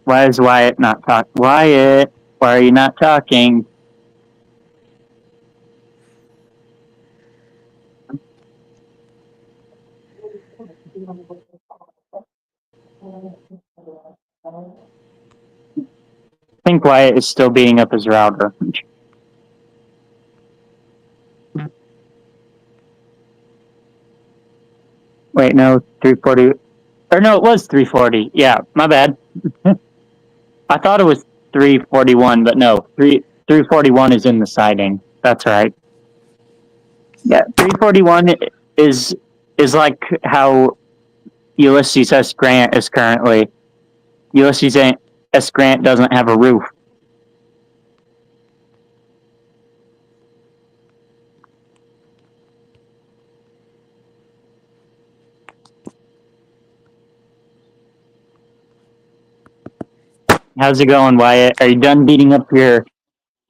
Why is Wyatt not talking? Wyatt, why are you not talking? I think Wyatt is still beating up his router. Wait, no, 340. Or no, it was 340. Yeah, my bad. I thought it was 341, but no, 341 is in the siding. That's right. Yeah, 341 is like how Ulysses S. Grant is currently. Ulysses S. Grant doesn't have a roof. How's it going, Wyatt? Are you done beating up your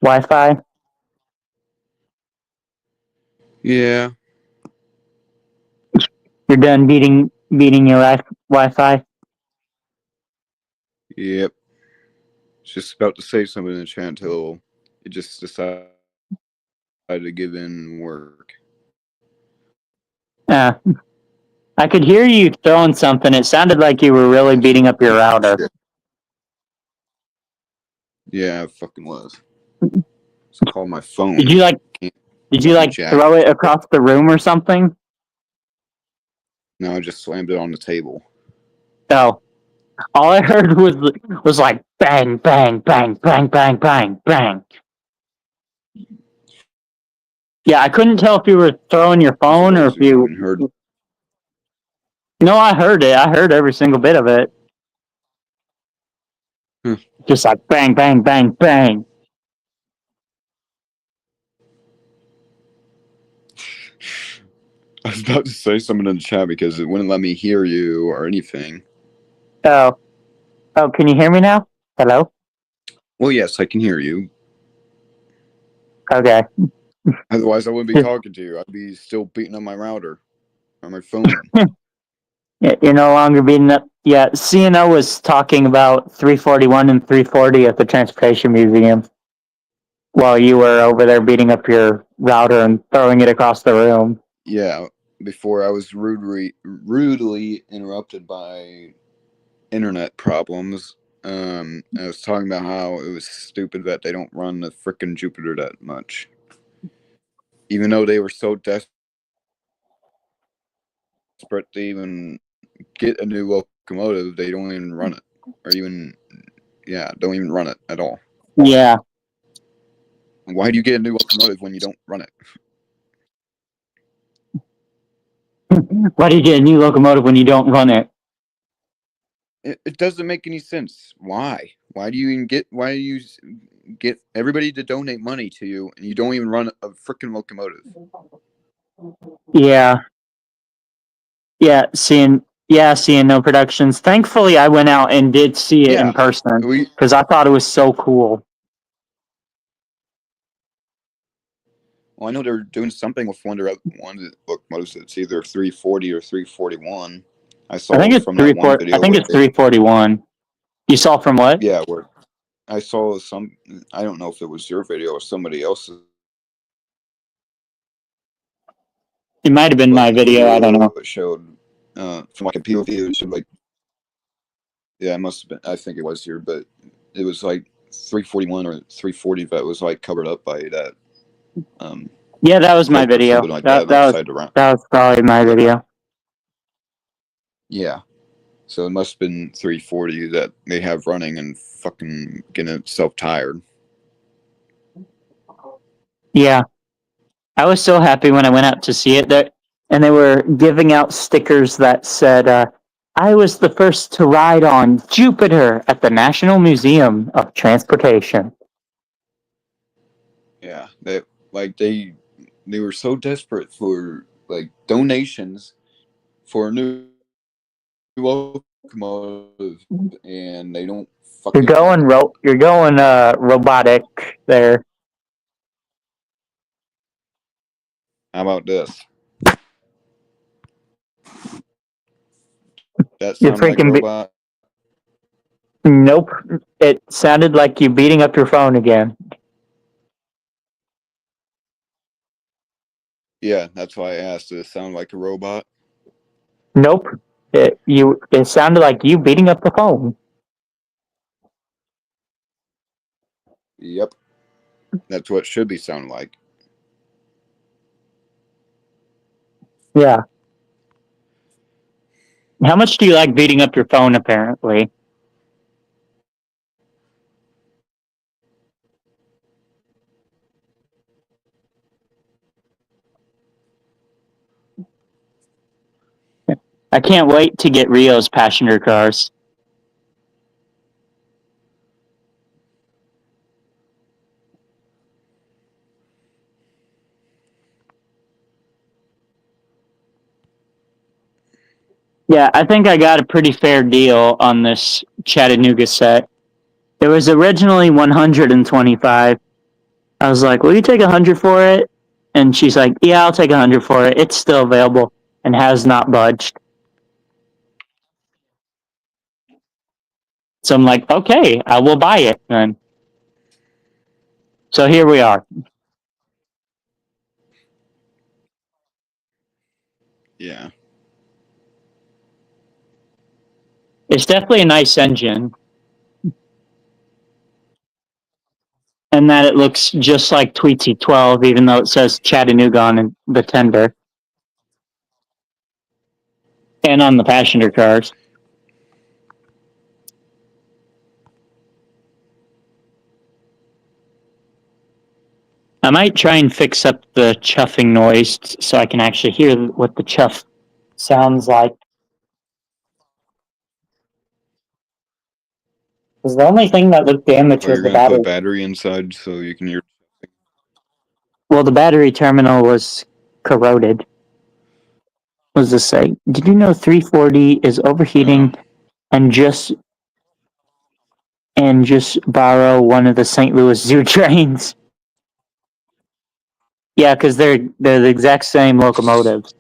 Wi-Fi? Yeah. You're done beating your Wi-Fi? Yep. Just about to say something in the chat until it just decided to give in work. I could hear you throwing something. It sounded like you were really beating up your router. Shit. Yeah, it fucking was. It's called my phone. Did you Fucking jack. throw it across the room or something? No, I just slammed it on the table. No. All I heard was like bang, bang, bang, bang, bang, bang, bang. Yeah, I couldn't tell if you were throwing your phone or if you. Heard. No, I heard it. I heard every single bit of it. Just like bang, bang, bang, bang. I was about to say something in the chat because it wouldn't let me hear you or anything. Oh, can you hear me now? Hello? Well, yes, I can hear you. Okay. Otherwise, I wouldn't be talking to you. I'd be still beating on my router or my phone. You're no longer beating up. Yeah, CNO was talking about 341 and 340 at the Transportation Museum while you were over there beating up your router and throwing it across the room. Yeah, before I was rudely interrupted by internet problems. I was talking about how it was stupid that they don't run the frickin' Jupiter that much. Even though they were so desperate to even get a new locomotive, they don't even run it. Or even, don't even run it at all. Yeah. Why do you get a new locomotive when you don't run it? Why do you get a new locomotive when you don't run it? It doesn't make any sense. Why? Why do you get everybody to donate money to you and you don't even run a frickin' locomotive? Yeah. Yeah, seeing no productions. Thankfully, I went out and did see it in person because I thought it was so cool. Well, I know they're doing something with one of the locomotives. It's either 340 or 341. I think it's 341. You saw from what? Yeah, where I saw some. I don't know if it was your video or somebody else's. It might have been my video. I don't know. It showed from like a POV. It showed like, yeah, it must have been. I think it was here, but it was like 341 or 340 that was like covered up by that. Yeah, that was my video. Like that was probably my video. Yeah. So it must have been 340 that they have running and fucking getting itself tired. Yeah. I was so happy when I went out to see it there, and they were giving out stickers that said, I was the first to ride on Jupiter at the National Museum of Transportation. Yeah, they were so desperate for like donations for a new locomotive, and they don't fucking. You're going robotic there. How about this? That sounds like a robot. Nope. It sounded like you beating up your phone again. Yeah, that's why I asked. Does it sound like a robot? Nope. It sounded like you beating up the phone. Yep. That's what it should be sounding like. Yeah. How much do you like beating up your phone, apparently? I can't wait to get Rio's passenger cars. Yeah, I think I got a pretty fair deal on this Chattanooga set. It was originally $125. I was like, will you take $100 for it? And she's like, yeah, I'll take 100 for it. It's still available and has not budged. So I'm like, okay, I will buy it then. So here we are. Yeah. It's definitely a nice engine. And that it looks just like Tweety 12, even though it says Chattanooga on the tender. And on the passenger cars. I might try and fix up the chuffing noise so I can actually hear what the chuff sounds like. Because the only thing that looked damaged Or was you're the gonna battery. put battery inside so you can hear. Well, the battery terminal was corroded. What does this say? Did you know 340 is overheating and just borrow one of the St. Louis Zoo trains? Yeah, because they're the exact same locomotives.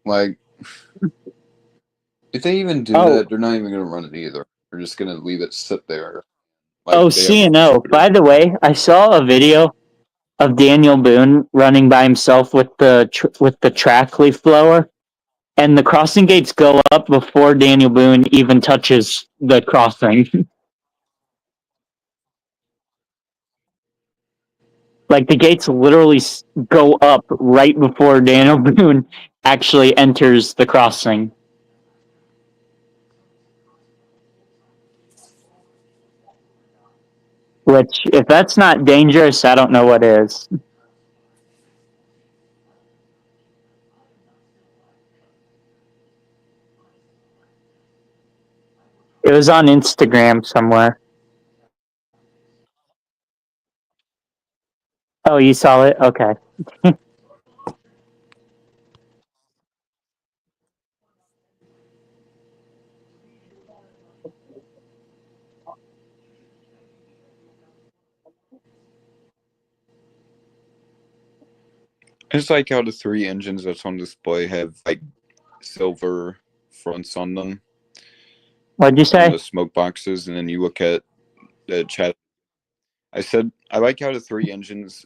Like, if they even do Oh. that, they're not even gonna run it either. They're just gonna leave it sit there. Oh, They have C&O. By the way, I saw a video of Daniel Boone running by himself with the track leaf blower, and the crossing gates go up before Daniel Boone even touches the crossing. Like the gates literally go up right before Daniel Boone actually enters the crossing. Which, if that's not dangerous, I don't know what is. It was on Instagram somewhere. Oh, you saw it? Okay. I just like how the three engines that's on display have like silver fronts on them What'd you on say? the smoke boxes, and then you look at the chat. I said I like how the three engines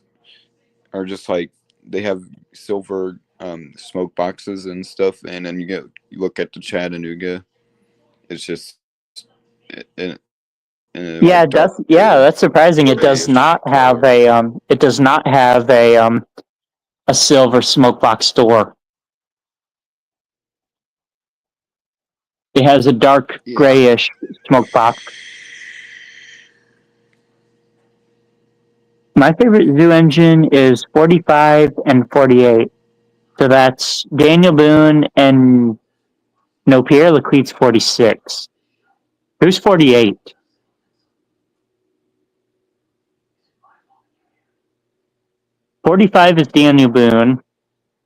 are just like they have silver smoke boxes and stuff, and then you look at the Chattanooga. It's just in Yeah, like it does. dark Yeah, that's surprising. It does grayish not have color. a silver smoke box door. It has a dark Yeah. grayish smoke box. My favorite Zoo engine is 45 and 48. So that's Daniel Boone and no, Pierre Leclerc's 46. Who's 48? "45 is Daniel Boone.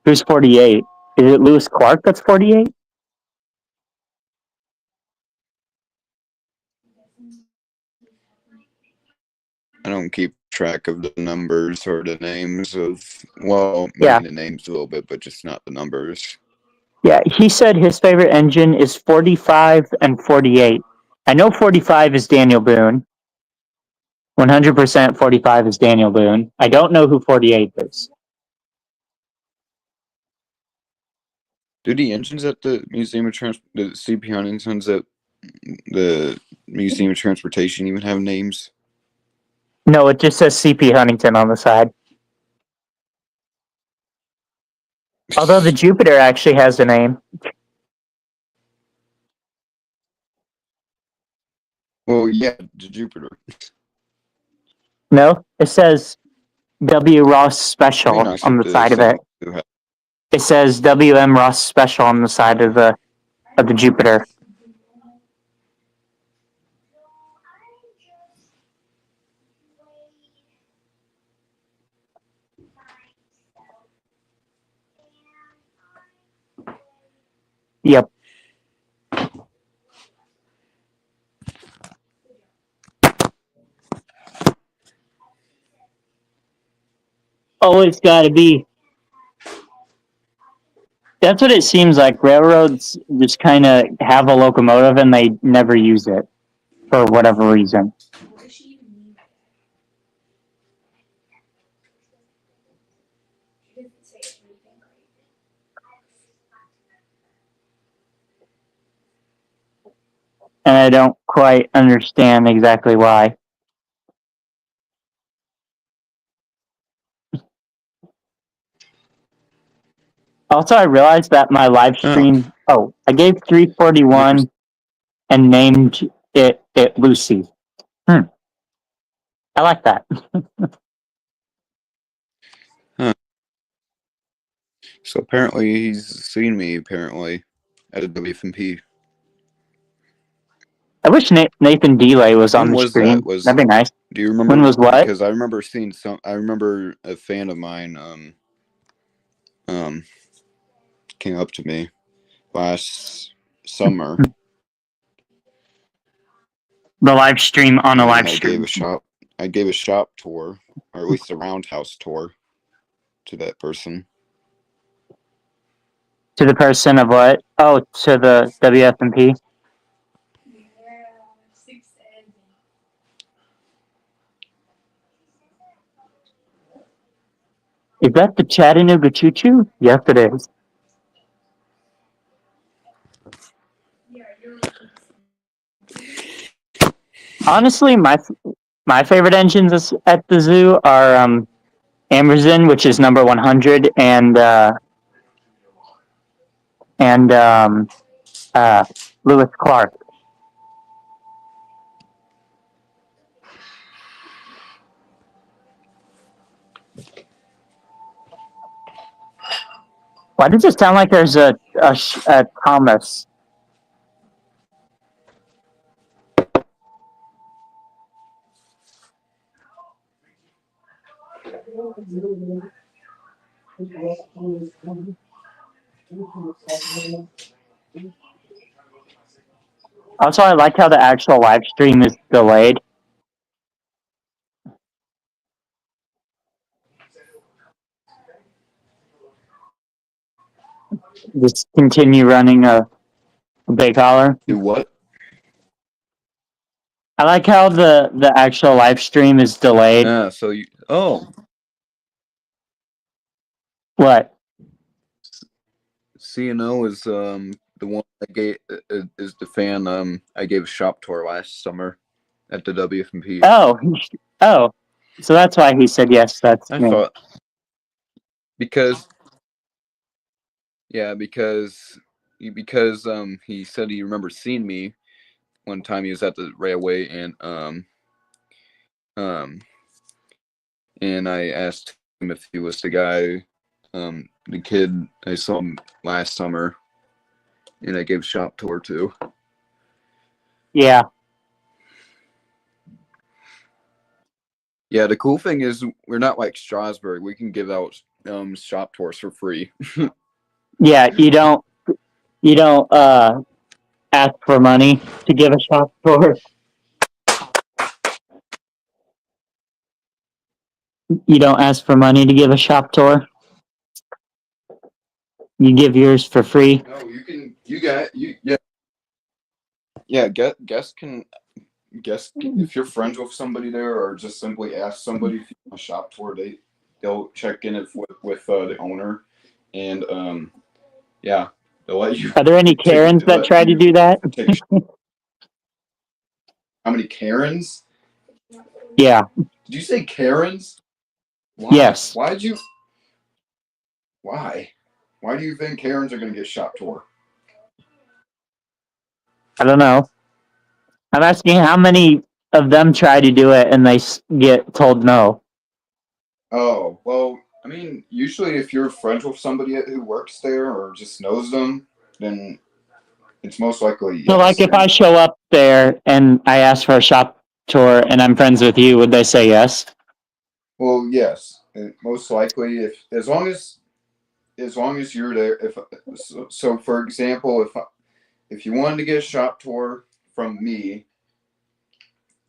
Who's 48? Is it Lewis Clark that's 48? I don't keep track of the numbers or the names of, well, Yeah. maybe the names a little bit, but just not the numbers. Yeah, he said his favorite engine is 45 and 48. I know 45 is Daniel Boone. 100% 45 is Daniel Boone. I don't know who 48 is. Do the engines at the the CP Huntingtons at the Museum of Transportation even have names? No, it just says CP Huntington on the side. Although the Jupiter actually has a name. Well, yeah, the Jupiter. No, it says W. Ross It'd be Special nice on if the the side of it. St. had. It says WM Ross Special on the side of the Jupiter. Yep. always got to be. That's what it seems like. Railroads just kind of have a locomotive and they never use it for whatever reason. And I don't quite understand exactly why. Also, I realized that my live stream. Oh, I gave 341 and named it Lucy. I like that. So apparently he's seen me apparently at a WFMP. I wish Nathan Delay was on When the was screen. that? That'd be nice. Do you remember? When was what? Because I remember seeing some. I remember a fan of mine came up to me last summer. The live stream on a and live I stream. I gave a shop tour, or at least a roundhouse tour, to that person. To the person of what? Oh, to the WFMP. Is that the Chattanooga Choo Choo? Yes, it is. Honestly, my favorite engines at the zoo are Amazon, which is number 100, and Lewis Clark. Why does it sound like there's a Thomas? Also, I like how the actual live stream is delayed. Just continue running a big holler. Do what? I like how the actual live stream is delayed. Yeah. So you. Oh. What? CNO is the one that gave is the fan I gave a shop tour last summer at the WFMP. Oh, so that's why he said yes. That's I me. thought because because he said he remembered seeing me one time he was at the railway and I asked him if he was the guy, the kid I saw him last summer, and I gave a shop tour to. Yeah. Yeah, the cool thing is we're not like Strasbourg. We can give out shop tours for free. Yeah, you don't ask for money to give a shop tour. You don't ask for money to give a shop tour. You give yours for free. No, you can. You got you. Yeah. Yeah. Guests can. Guess if you're friends with somebody there, or just simply ask somebody if you want a shop tour, they'll check in with the owner, and yeah, they'll let you. Are there any Karens that try to do that? How many Karens? Yeah. Did you say Karens? Why? Yes. Why'd you? Why? Why do you think Karens are going to get shop tour? I don't know. I'm asking how many of them try to do it and they get told no. Oh, well, I mean, usually if you're friends with somebody who works there or just knows them, then it's most likely yes. So, like, if I show up there and I ask for a shop tour and I'm friends with you, would they say yes? Well, yes, most likely. As long as you're there. So for example, if you wanted to get a shop tour from me,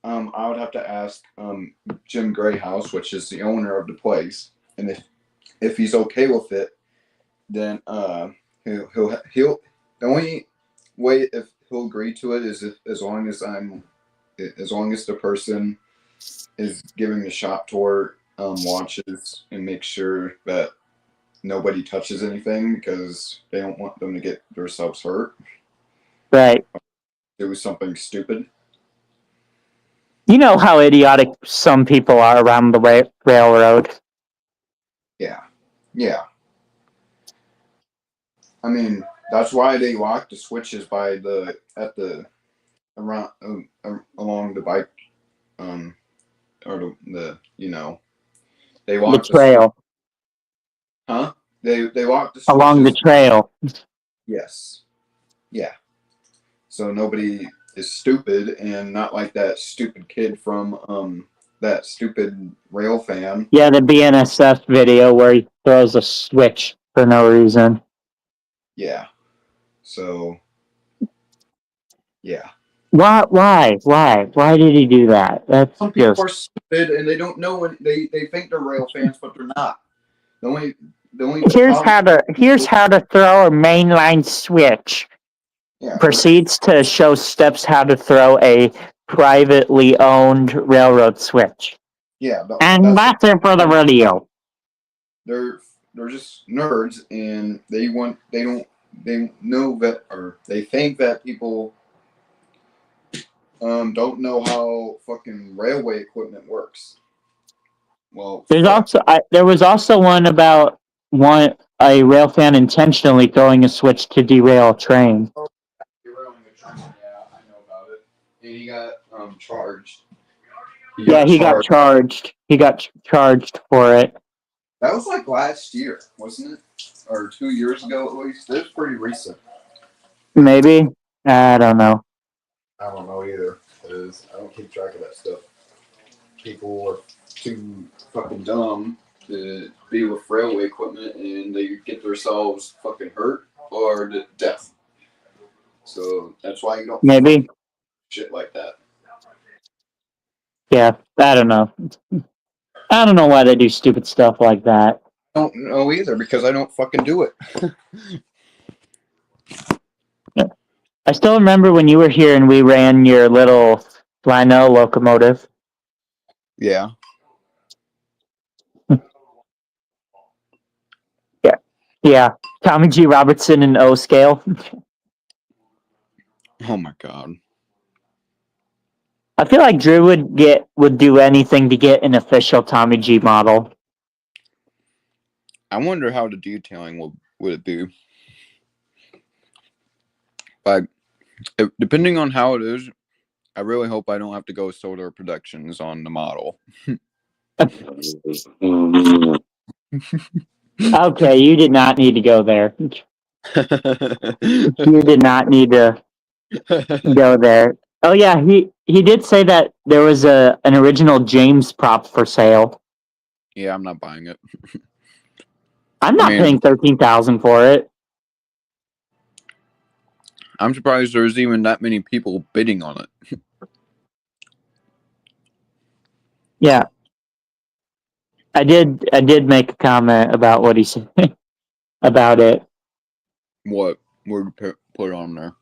I would have to ask Jim Greyhouse, which is the owner of the place, and if he's okay with it, then he'll the only way if he'll agree to it is if as long as the person is giving the shop tour watches and make sure that nobody touches anything because they don't want them to get themselves hurt. Right. It was something stupid. You know how idiotic some people are around the railroad. Yeah. I mean, that's why they lock the switches around along the bike, or they The lock trail. huh? They lock the switches Along the trail. Yes. Yeah. So nobody is stupid and not like that stupid kid from that stupid rail fan. Yeah, the BNSF video where he throws a switch for no reason. Yeah. So yeah. Why did he do that? That's Some people are just... stupid and they don't know when they think they're rail fans, but they're not. The only Here's problem, how to throw a mainline switch. yeah, Proceeds to show steps how to throw a privately owned railroad switch. yeah, And that's it for the video. they're just nerds and they know that, or they think that people don't know how fucking railway equipment works. Well, There was also one about a rail fan intentionally throwing a switch to derail a train. derailing the train. Yeah, I know about it. And he got charged. He got charged. He got charged for it. That was like last year, wasn't it? Or 2 years ago at least. It was pretty recent. Maybe. I don't know. I don't know either, because I don't keep track of that stuff. People are too fucking dumb to be with railway equipment and they get themselves fucking hurt or to death. So that's why you don't Maybe. shit like that. Yeah, I don't know. I don't know why they do stupid stuff like that. I don't know either because I don't fucking do it. I still remember when you were here and we ran your little Lino locomotive. Yeah. Yeah, Tommy G. Robertson and O scale. Oh my god. I feel like Drew would do anything to get an official Tommy G model. I wonder how the detailing would it be. But depending on how it is, I really hope I don't have to go Solar Productions on the model. Okay, you did not need to go there. You did not need to go there. Oh yeah, he did say that there was an original James prop for sale. Yeah, I'm not buying it. I'm not paying $13,000 for it. I'm surprised there's even that many people bidding on it. Yeah. I did make a comment about what he said about it. What would put on there?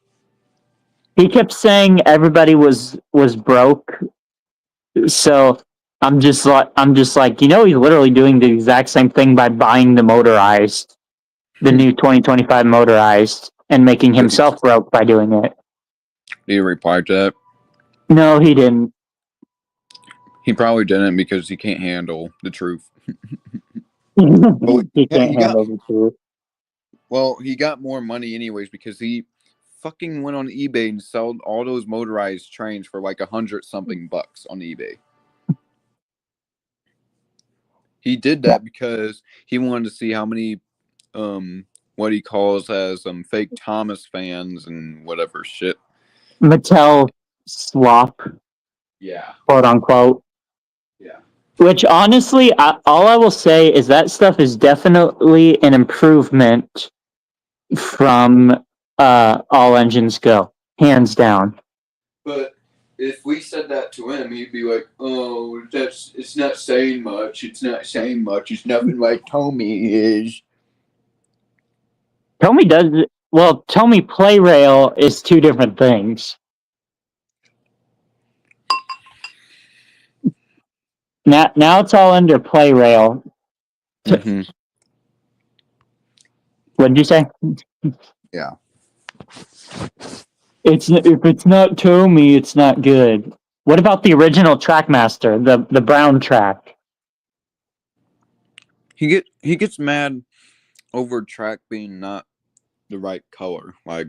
He kept saying everybody was broke. So I'm just like, he's literally doing the exact same thing by buying the new 2025 motorized and making himself broke by doing it. Did he reply to that? No, he didn't. He probably didn't because he can't handle the truth. He can't handle the truth. Well, he got more money anyways because he fucking went on eBay and sold all those motorized trains for like $100-something on eBay. He did that because he wanted to see how many what he calls as fake Thomas fans and whatever shit. Mattel slop, Yeah. quote unquote. Yeah. Which honestly, all I will say is that stuff is definitely an improvement from All Engines Go, hands down. But if we said that to him, he'd be like, "Oh, it's not saying much. It's not saying much. It's nothing like Tommy is." Tommy does. Well, Tommy Play Rail is two different things. Now it's all under Play Rail. Mm-hmm. What did you say? Yeah. If it's not Tommy, it's not good. What about the original Trackmaster, the brown track? He gets mad over track being not the right color. Like,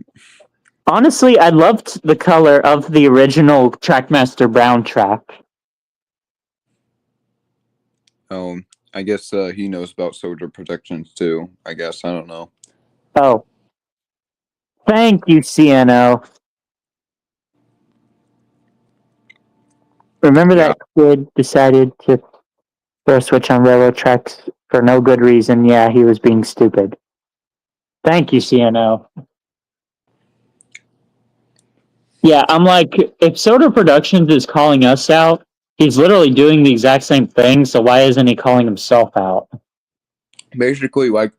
Honestly, I loved the color of the original Trackmaster brown track. I guess he knows about soldier protections too. I guess I don't know. Oh, thank you, CNO. Remember Yeah. that kid decided to throw a switch on railroad tracks for no good reason? Yeah, he was being stupid. Thank you, CNO. Yeah, I'm like, if Soda Productions is calling us out, he's literally doing the exact same thing, so why isn't he calling himself out? Basically, like,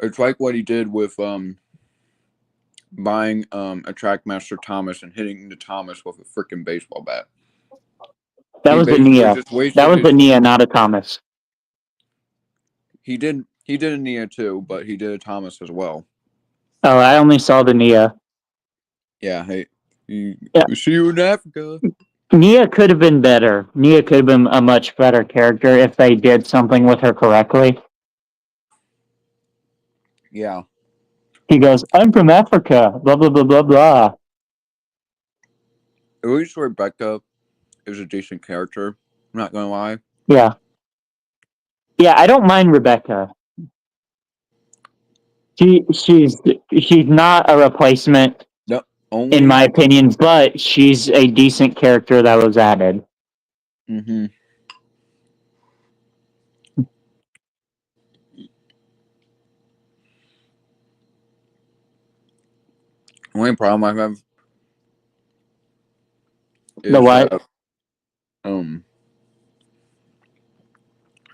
it's like what he did with buying a Trackmaster Thomas and hitting the Thomas with a freaking baseball bat. That He was a basically Nia. just wasted That was his- a Nia, not a Thomas. He did a Nia too, but he did a Thomas as well. Oh, I only saw the Nia. Yeah, hey, Yeah. see you in Africa. Nia could have been better. Nia could have been a much better character if they did something with her correctly. Yeah. He goes, I'm from Africa, blah, blah, blah, blah, blah. At least Rebecca is a decent character. I'm not gonna lie. Yeah. Yeah, I don't mind Rebecca. She's not a replacement, No, only in my opinion, but she's a decent character that was added. Mm-hmm. Only problem I have is The what?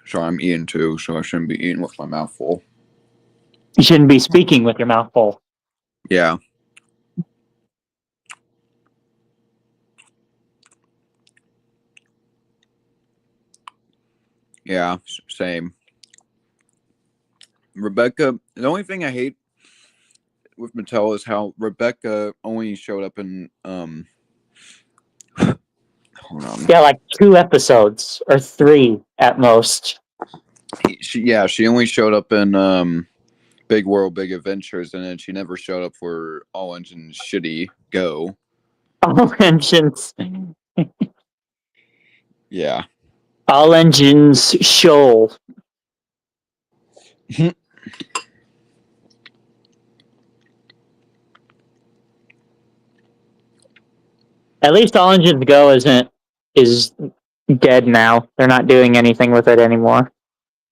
So I'm eating too, so I shouldn't be eating with my mouth full. You shouldn't be speaking with your mouth full. Yeah. Yeah, same. Rebecca, the only thing I hate with Mattel is how Rebecca only showed up in hold on. Yeah, like 2 episodes or 3 at most. She only showed up in Big World, Big Adventures, and then she never showed up for All Engines Shitty Go. All engines. Yeah. All engines shoal. At least All Engines Go is dead now. They're not doing anything with it anymore.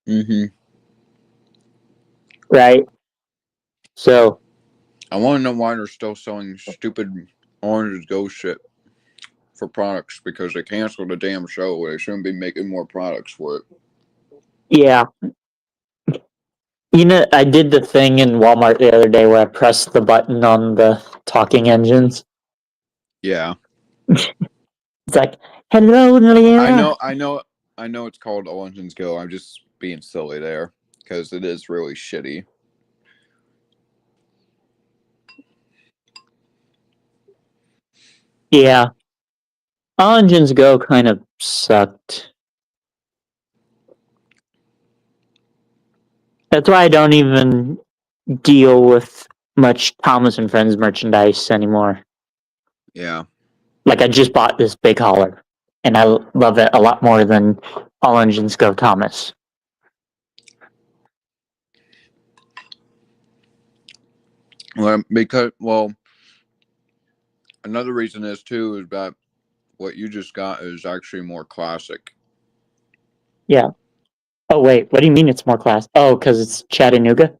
Mm-hmm. Right? So I want to know why they're still selling stupid Oranges Go shit for products, because they canceled the damn show. They shouldn't be making more products for it. yeah. You know, I did the thing in Walmart the other day where I pressed the button on the talking engines. Yeah. It's like, hello, Leanna. I know it's called All Engines Go. I'm just being silly there because it is really shitty. Yeah. All Engines Go kind of sucked. That's why I don't even deal with much Thomas and Friends merchandise anymore. Yeah. Like, I just bought this big hauler, and I love it a lot more than All Engines Go Thomas. Well, another reason is too is that what you just got is actually more classic. Yeah. Oh, wait, what do you mean it's more class? Oh, because it's Chattanooga?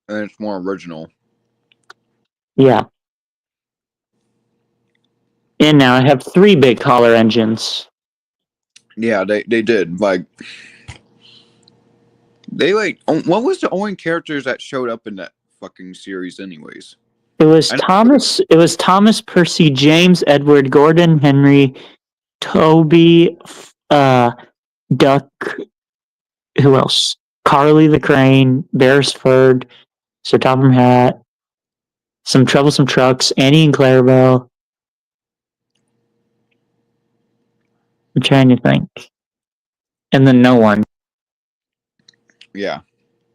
And it's more original. Yeah. And now I have 3 big collar engines. Yeah, they did. Like, they like. What was the only characters that showed up in that fucking series, anyways? It was I know. Thomas. It was Thomas, Percy, James, Edward, Gordon, Henry, Toby, Duck. Who else? Carly the Crane, Beresford, Sir Topham Hatt, some troublesome trucks, Annie and Clarabelle. I'm trying to think, and then no one. Yeah,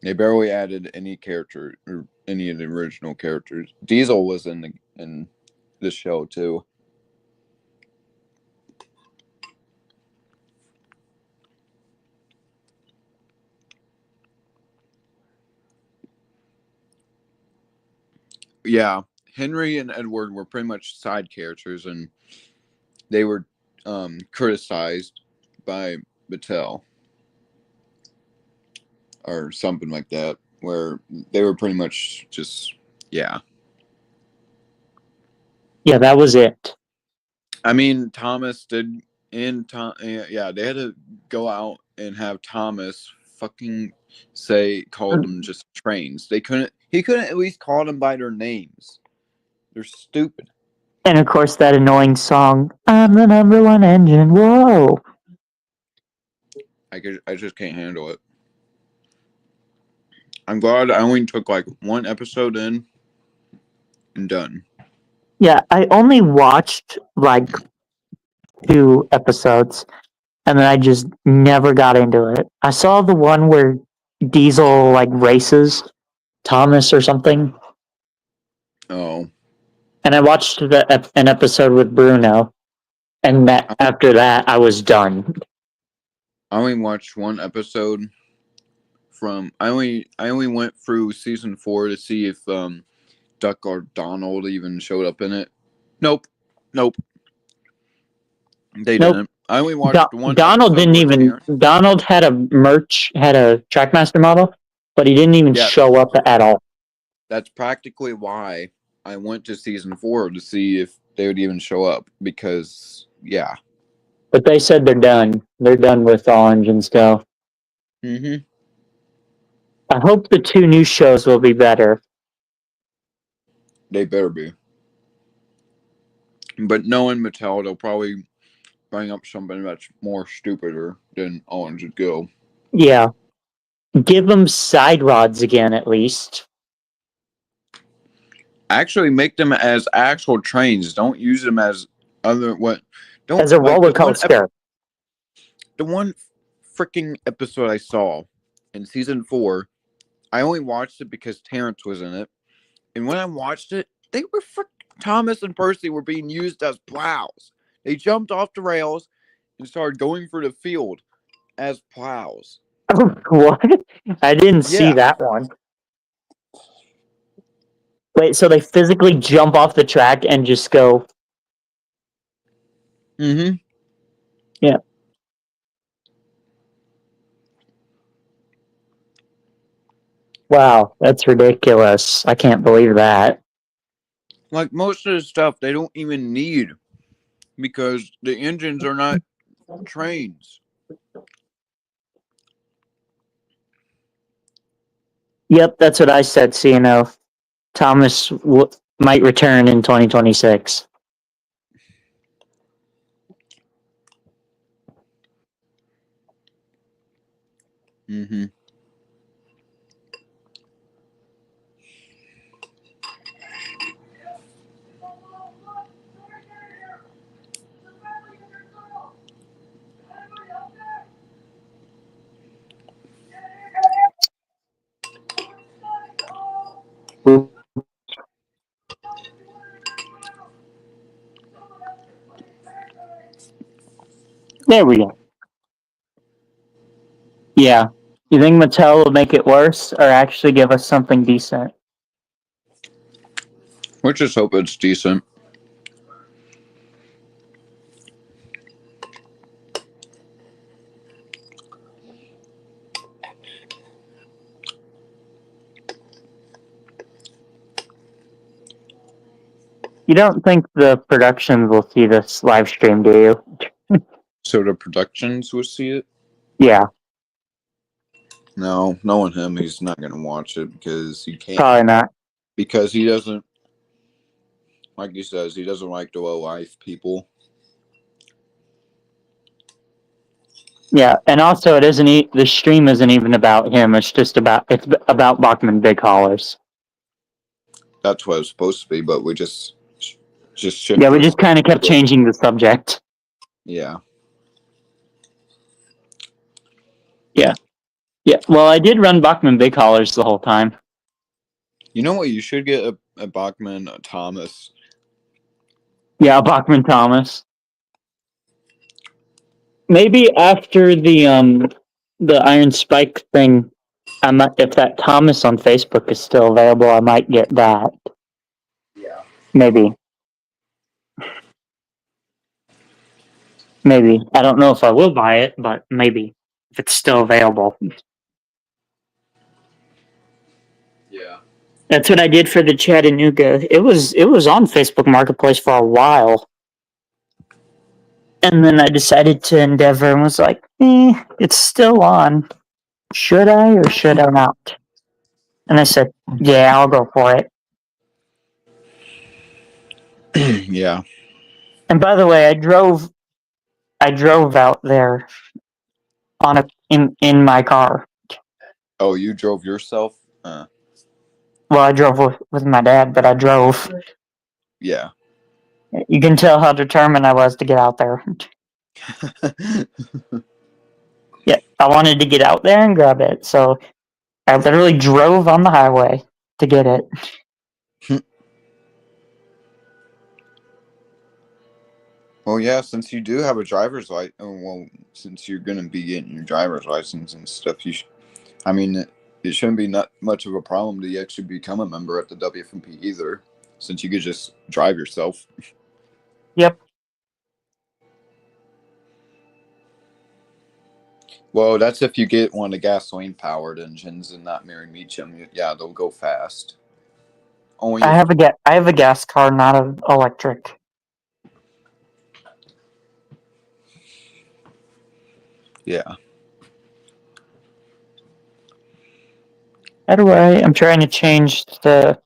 they barely added any character or any of the original characters. Diesel was in the show too. Yeah, Henry and Edward were pretty much side characters, and they were criticized by Mattel or something like that, where they were pretty much just yeah. Yeah, that was it. I mean, Thomas did in Tom. Yeah, they had to go out and have Thomas fucking called them just trains. They couldn't. He couldn't at least call them by their names. They're stupid. And of course, that annoying song, "I'm the number one engine." Whoa. I just can't handle it. I'm glad I only took like one episode in and done. Yeah, I only watched like 2 episodes, and then I just never got into it. I saw the one where Diesel like races Thomas or something, Oh, and I watched an episode with Bruno, and after that I was done. I only watched one episode from. I only went through season 4 to see if Duck or Donald even showed up in it. Nope. They Nope. didn't. I only watched one Donald episode didn't where even. Terrence. Donald had a Trackmaster model, but he didn't even Yeah. show up at all. That's practically why I went to season 4 to see if they would even show up. Because yeah. But they said they're done. They're done with All Engines Go. Mm-hmm. I hope the 2 new shows will be better. They better be. But knowing Mattel, they'll probably bring up something that's more stupider than Orange would go. Yeah. Give them side rods again, at least. Actually, make them as actual trains. Don't use them as other what. Don't As a like roller coaster. the one freaking episode I saw in season 4. I only watched it because Terrence was in it, and when I watched it, they were Thomas and Percy were being used as plows. They jumped off the rails and started going through the field as plows. What? I didn't see Yeah. that one. Wait, so they physically jump off the track and just go. Mm-hmm. Yeah. Wow, that's ridiculous. I can't believe that. Like most of the stuff they don't even need because the engines are not trains. Yep, that's what I said, CNO. Thomas might return in 2026. Mm-hmm. There we go. Yeah. You think Mattel will make it worse or actually give us something decent? Let's just hope it's decent. You don't think the productions will see this live stream, do you? So the productions will see it? Yeah, No, knowing him, he's not going to watch it because he can't. probably not. Because he doesn't, like he says, he doesn't like the low life people. Yeah, and also it isn't. The stream isn't even about him. It's about Bachman big haulers. That's what it's supposed to be, but we just shifted. Yeah, we just kind of kept changing the subject. Yeah. Yeah, well, I did run Bachman big haulers the whole time. You know what? You should get a Bachmann Thomas. Yeah, Bachman Thomas. Maybe after the Iron Spike thing, I might, if that Thomas on Facebook is still available, I might get that. Yeah. Maybe. I don't know if I will buy it, but maybe if it's still available. Yeah. That's what I did for the Chattanooga. It was on Facebook Marketplace for a while. And then I decided to endeavor and was like, it's still on. Should I or should I not? And I said, yeah, I'll go for it. Yeah. And by the way, I drove out there in my car. Oh, you drove yourself? Well, I drove with my dad, but I drove. Yeah. You can tell how determined I was to get out there. Yeah, I wanted to get out there and grab it, so I literally drove on the highway to get it. Well, yeah, since you do have a driver's license, since you're going to be getting your driver's license and stuff, I mean, it shouldn't be not much of a problem to actually become a member at the WFMP either, since you could just drive yourself. Yep. Well, that's if you get one of the gasoline-powered engines and not Mary Meacham. Yeah, they'll go fast. Only I have a gas car, not an electric. Yeah. How do I'm trying to change the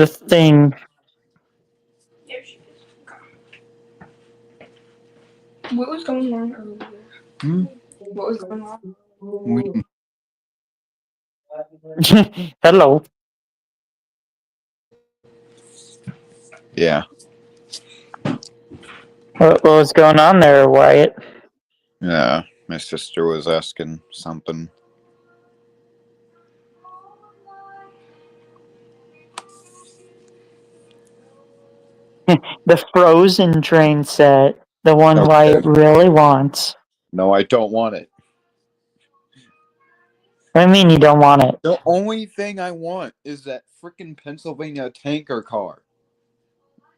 thing. There she is. What was going on earlier? What was going on? Hello. Yeah. What was going on there, Wyatt? Yeah. My sister was asking something. The Frozen train set. The one Okay. Wyatt really wants. No, I don't want it. What do you mean you don't want it? The only thing I want is that freaking Pennsylvania tanker car.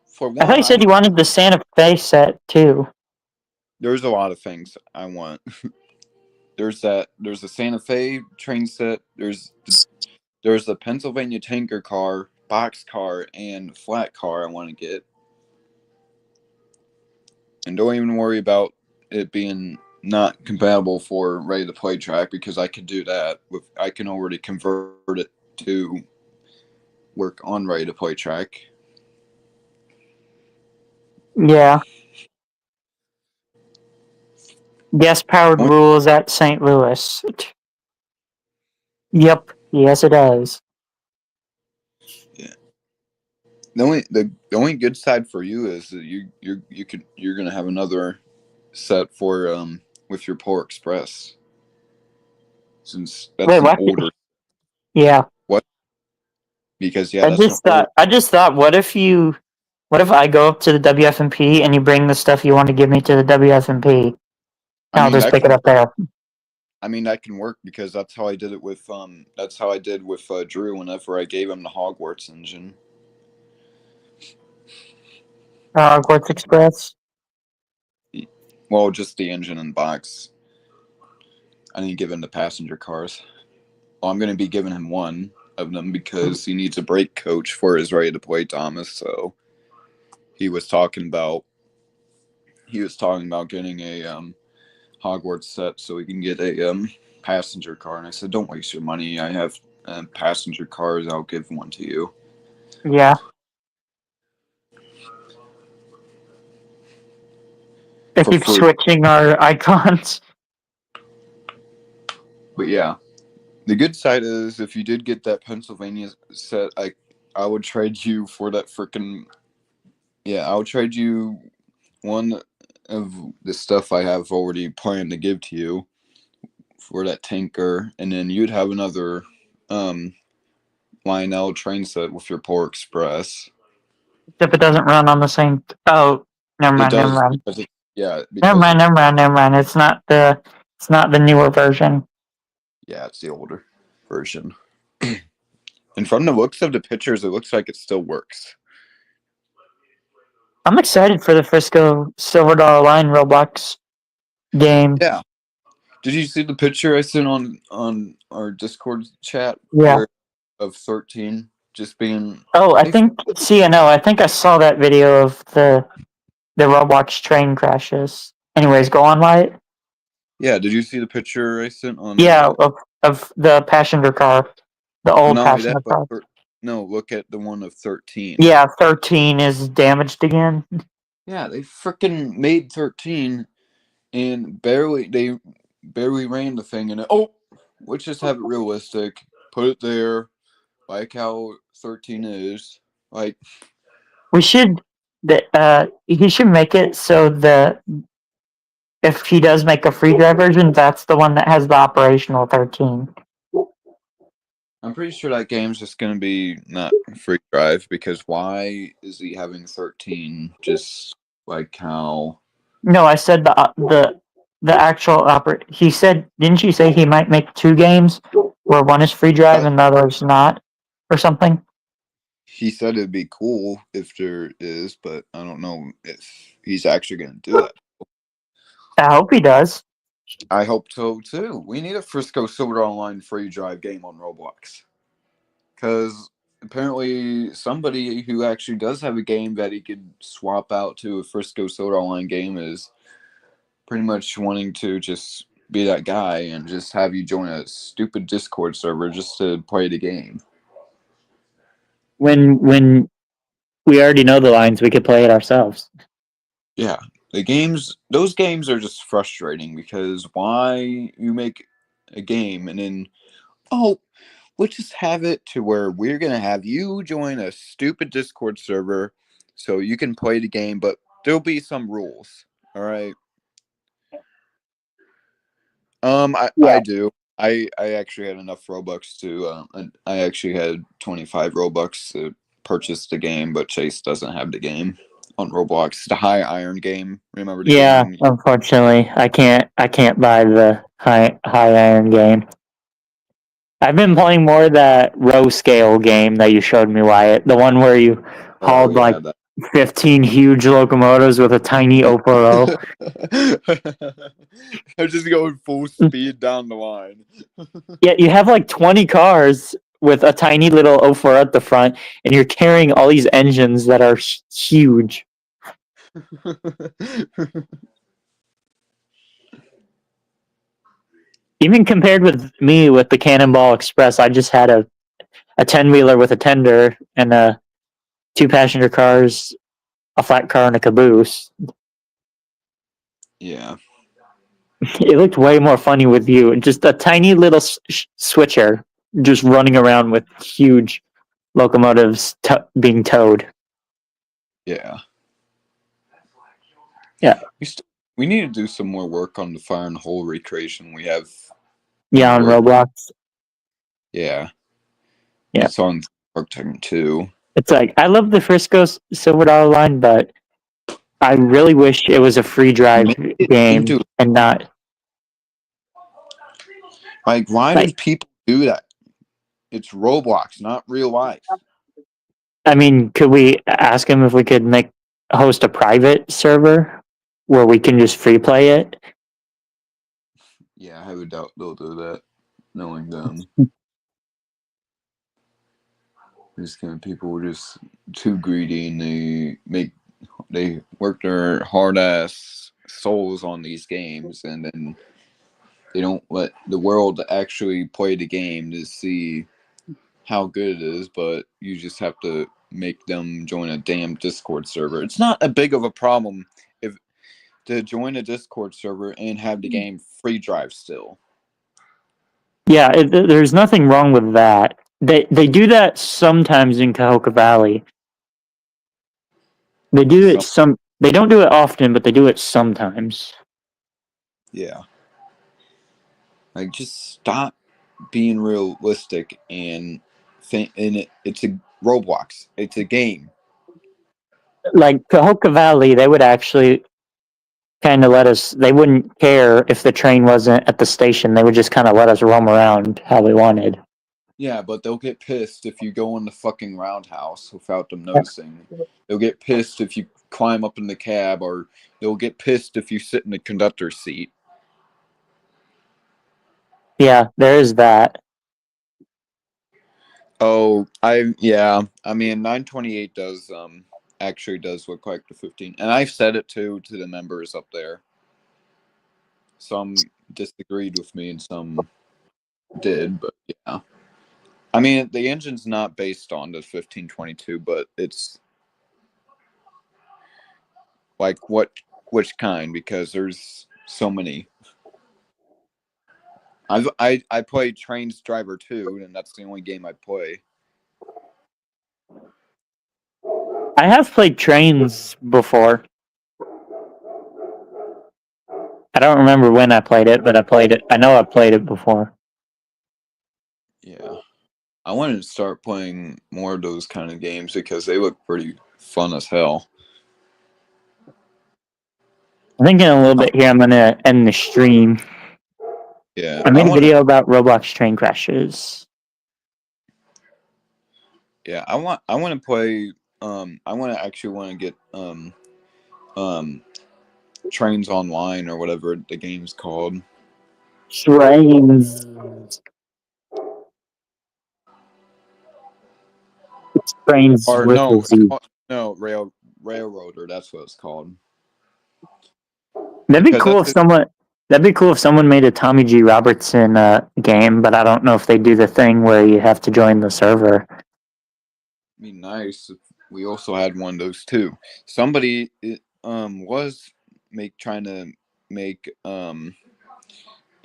For one, I thought you said you wanted the Santa Fe set too. There's a lot of things I want. There's a Santa Fe train set. There's a Pennsylvania tanker car, box car, and flat car I want to get. And don't even worry about it being not compatible for ready to play track, because I could do that I can already convert it to work on ready to play track. Yeah. Gas powered rules at St. Louis. Yep. Yes, it does. Yeah. The only good side for you is that you're gonna have another set for with your Polar Express, since that's Wait, an what? older. Yeah. What? Because yeah, I just thought, what if I go up to the WFMP and you bring the stuff you want to give me to the WFMP? I'll just pick it up there. I mean, that can work, because that's how I did it with Drew whenever I gave him the Hogwarts engine. Hogwarts Express. Well, just the engine and box. I didn't give him the passenger cars. Well, I'm going to be giving him one, of them because he needs a break coach for his ready to play Thomas. So he was talking about getting a Hogwarts set so he can get a passenger car. And I said, don't waste your money. I have passenger cars. I'll give one to you. Yeah. They For keep free. switching our icons. But yeah, the good side is if you did get that Pennsylvania set, I would trade you for that freaking. Yeah, I would trade you one of the stuff I have already planned to give to you for that tanker, and then you'd have another Lionel train set with your Polar Express. Except it doesn't run on the same. Oh, never It mind. Never does mind. because yeah, Never because mind. Never mind. Never mind. It's not the. It's not the newer version. yeah, it's the older version. And from the looks of the pictures, it looks like it still works. I'm excited for the Frisco Silver Dollar Line Roblox game. Yeah. Did you see the picture I sent on our Discord chat? Yeah. Where of 13 just being. Oh, I think CNO. I think I saw that video of the Roblox train crashes. Anyways, go on, Wyatt. Yeah. Did you see the picture I sent on? Yeah, of the passenger car, the old Not only that, passenger but car. no. Look at the one of 13. Yeah, 13 is damaged again. Yeah, they freaking made 13 and they barely ran the thing, and let's just have it realistic. Put it there, like how 13 is. Like, We should. He should make it so if he does make a free drive version, that's the one that has the operational 13. I'm pretty sure that game's just gonna be not free drive because why is he having 13? Just like how. No, I said the actual He said, didn't you say he might make 2 games where one is free drive and the other is not, or something? He said it'd be cool if there is, but I don't know if he's actually gonna do that. I hope he does. I hope so too. We need a Frisco Silver Online free drive game on Roblox. Because apparently somebody who actually does have a game that he could swap out to a Frisco Silver Online game is pretty much wanting to just be that guy and just have you join a stupid Discord server just to play the game. When we already know the lines, we could play it ourselves. Yeah. Those games are just frustrating because why you make a game and then, let's just have it to where we're going to have you join a stupid Discord server so you can play the game, but there'll be some rules. All right. I do. I actually had enough Robux I actually had 25 Robux to purchase the game, but Chase doesn't have the game on Roblox. It's the High Iron game. Remember the Yeah, game? unfortunately, I can't buy the high iron game. I've been playing more that row scale game that you showed me, Wyatt. The one where you Oh hauled like yeah, 15 huge locomotives with a tiny 040. I'm just going full speed down the line. Yeah, you have like 20 cars with a tiny little 040 at the front, and you're carrying all these engines that are huge. Even compared with me with the Cannonball Express, I just had a 10-wheeler with a tender and 2 passenger cars, a flat car, and a caboose. Yeah. It looked way more funny with you. Just a tiny little switcher just running around with huge locomotives being towed. Yeah. Yeah. We need to do some more work on the fire and hole recreation. We have. Yeah, on Roblox. Yeah. Yeah. It's on Park Time too. It's like, I love the Frisco Silver Dollar Line, but I really wish it was a free drive game and not. Like, why do people do that? It's Roblox, not real life. I mean, could we ask him if we could host a private server where we can just free play it? Yeah, I would doubt they'll do that, knowing them. These kind of people are just too greedy, and they work their hard ass souls on these games, and then they don't let the world actually play the game to see how good it is. But you just have to make them join a damn Discord server. It's not a big of a problem if to join a Discord server and have the game free drive still. Yeah, there's nothing wrong with that. They do that sometimes in Cahokia Valley. They do it some. They don't do it often, but they do it sometimes. Yeah. Like, just stop being realistic and think. And it's a Roblox. It's a game. Like Cahokia Valley, they would actually kind of let us. They wouldn't care if the train wasn't at the station. They would just kind of let us roam around how we wanted. Yeah, but they'll get pissed if you go in the fucking roundhouse without them noticing. They'll get pissed if you climb up in the cab, or they'll get pissed if you sit in the conductor's seat. Yeah, there is that. Oh, I mean 928 does actually does look like the 15. And I've said it too to the members up there. Some disagreed with me and some did, but yeah. I mean, the engine's not based on the 1522, but it's like which kind, because there's so many. I played Trains Driver 2, and that's the only game I play. I have played trains before. I don't remember when I played it, but I played it. I know I played it before. Yeah. I wanted to start playing more of those kind of games because they look pretty fun as hell. I think in a little bit here I'm gonna end the stream. Yeah. I made a video about Roblox train crashes. Yeah, I want to play I want to get Trains Online, or whatever the game's called. Trains. It's trains Or with no, a Z. Railroader, that's what it's called. That'd be Because cool if someone. That'd be cool if someone made a Tommy G. Robertson game, but I don't know if they do the thing where you have to join the server. Be nice if we also had one of those too. Somebody was trying to make a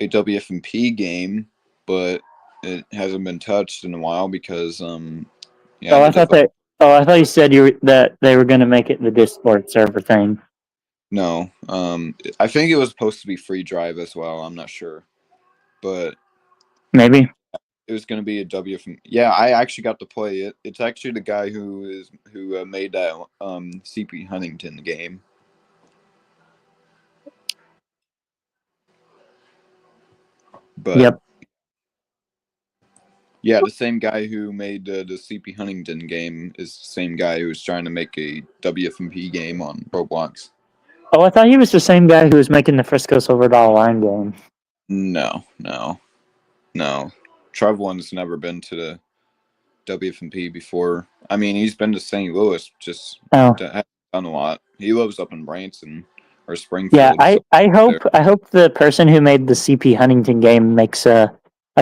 WFMP game, but it hasn't been touched in a while because Oh, I thought that. Oh, I thought you said that they were going to make it the Discord server thing. No, I think it was supposed to be free drive as well. I'm not sure, but Maybe. it was going to be a WFM. Yeah, I actually got to play it. It's actually the guy who made that CP Huntington game. But Yep. yeah, the same guy who made the CP Huntington game is the same guy who was trying to make a WFMP game on Roblox. Oh, I thought he was the same guy who was making the Frisco Silver Dollar Line game. No. Trevelyan's never been to the WFMP before. I mean, he's been to St. Louis, just hasn't done a lot. He lives up in Branson or Springfield. Yeah, I hope the person who made the CP Huntington game makes a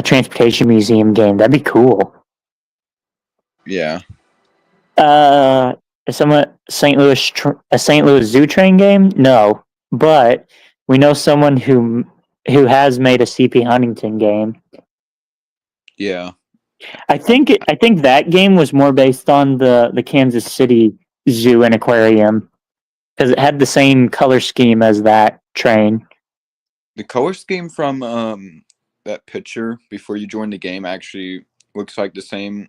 transportation museum game. That'd be cool. Yeah. Someone a St. Louis Zoo train game? No, but we know someone who has made a CP Huntington game. Yeah. I think that game was more based on the Kansas City Zoo and Aquarium because it had the same color scheme as that train. The color scheme from that picture before you join the game actually looks like the same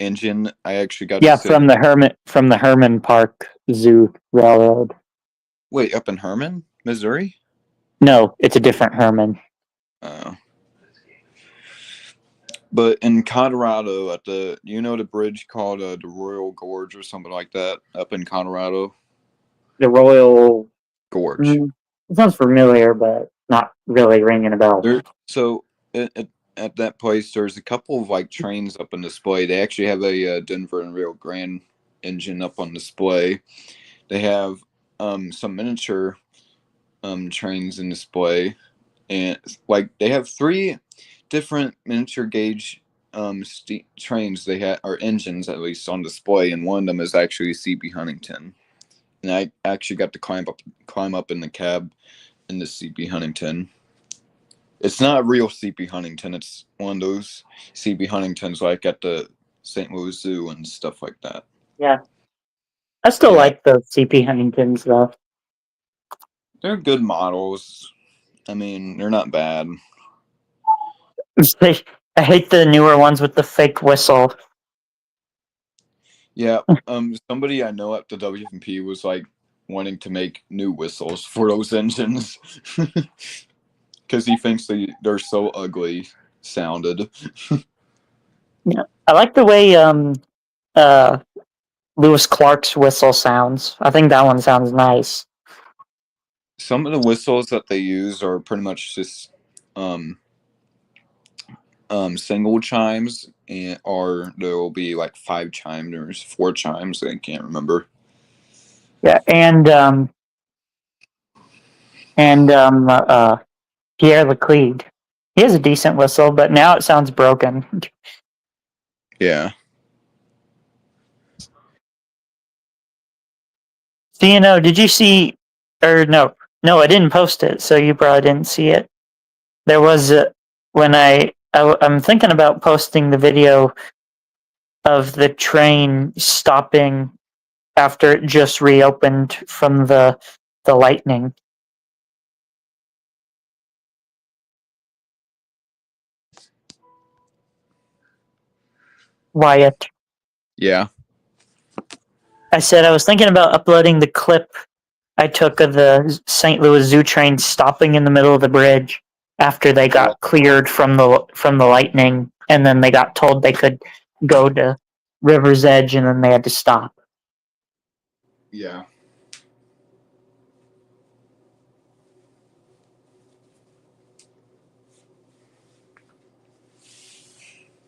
engine. I actually got to see. From the Herman Park Zoo Railroad. Wait, up in Herman, Missouri? No, it's a different Herman. But in Colorado, at the bridge called the Royal Gorge or something like that, up in Colorado. The Royal Gorge. It sounds familiar, but not really ringing a bell. So at that place, there's a couple of like trains up on display. They actually have a Denver and Rio Grande engine up on display. They have some miniature trains in display, and like they have 3 different miniature gauge trains they had, or engines at least, on display, and one of them is actually CB Huntington. And I actually got to climb up in the cab in the CB Huntington. It's not a real CB Huntington. It's one of those CB Huntingtons like at the St. Louis Zoo and stuff like that. Yeah. I still Yeah. like the CP Huntingtons, though. They're good models. I mean, they're not bad. I hate the newer ones with the fake whistle. Yeah. Somebody I know at the WFP was like wanting to make new whistles for those engines because he thinks they're so ugly sounded. Yeah, I like the way Lewis Clark's whistle sounds. I think that one sounds nice. Some of the whistles that they use are pretty much just single chimes, or there will be like 5 chimes or 4 chimes. I can't remember. Yeah, and Pierre Leclerc. He has a decent whistle, but now it sounds broken. Yeah. So, did you see? Or no, I didn't post it, so you probably didn't see it. There was when I'm thinking about posting the video of the train stopping after it just reopened from the lightning. Wyatt. Yeah. I said I was thinking about uploading the clip I took of the St. Louis Zoo train stopping in the middle of the bridge after they got cleared from the lightning, and then they got told they could go to River's Edge, and then they had to stop. Yeah.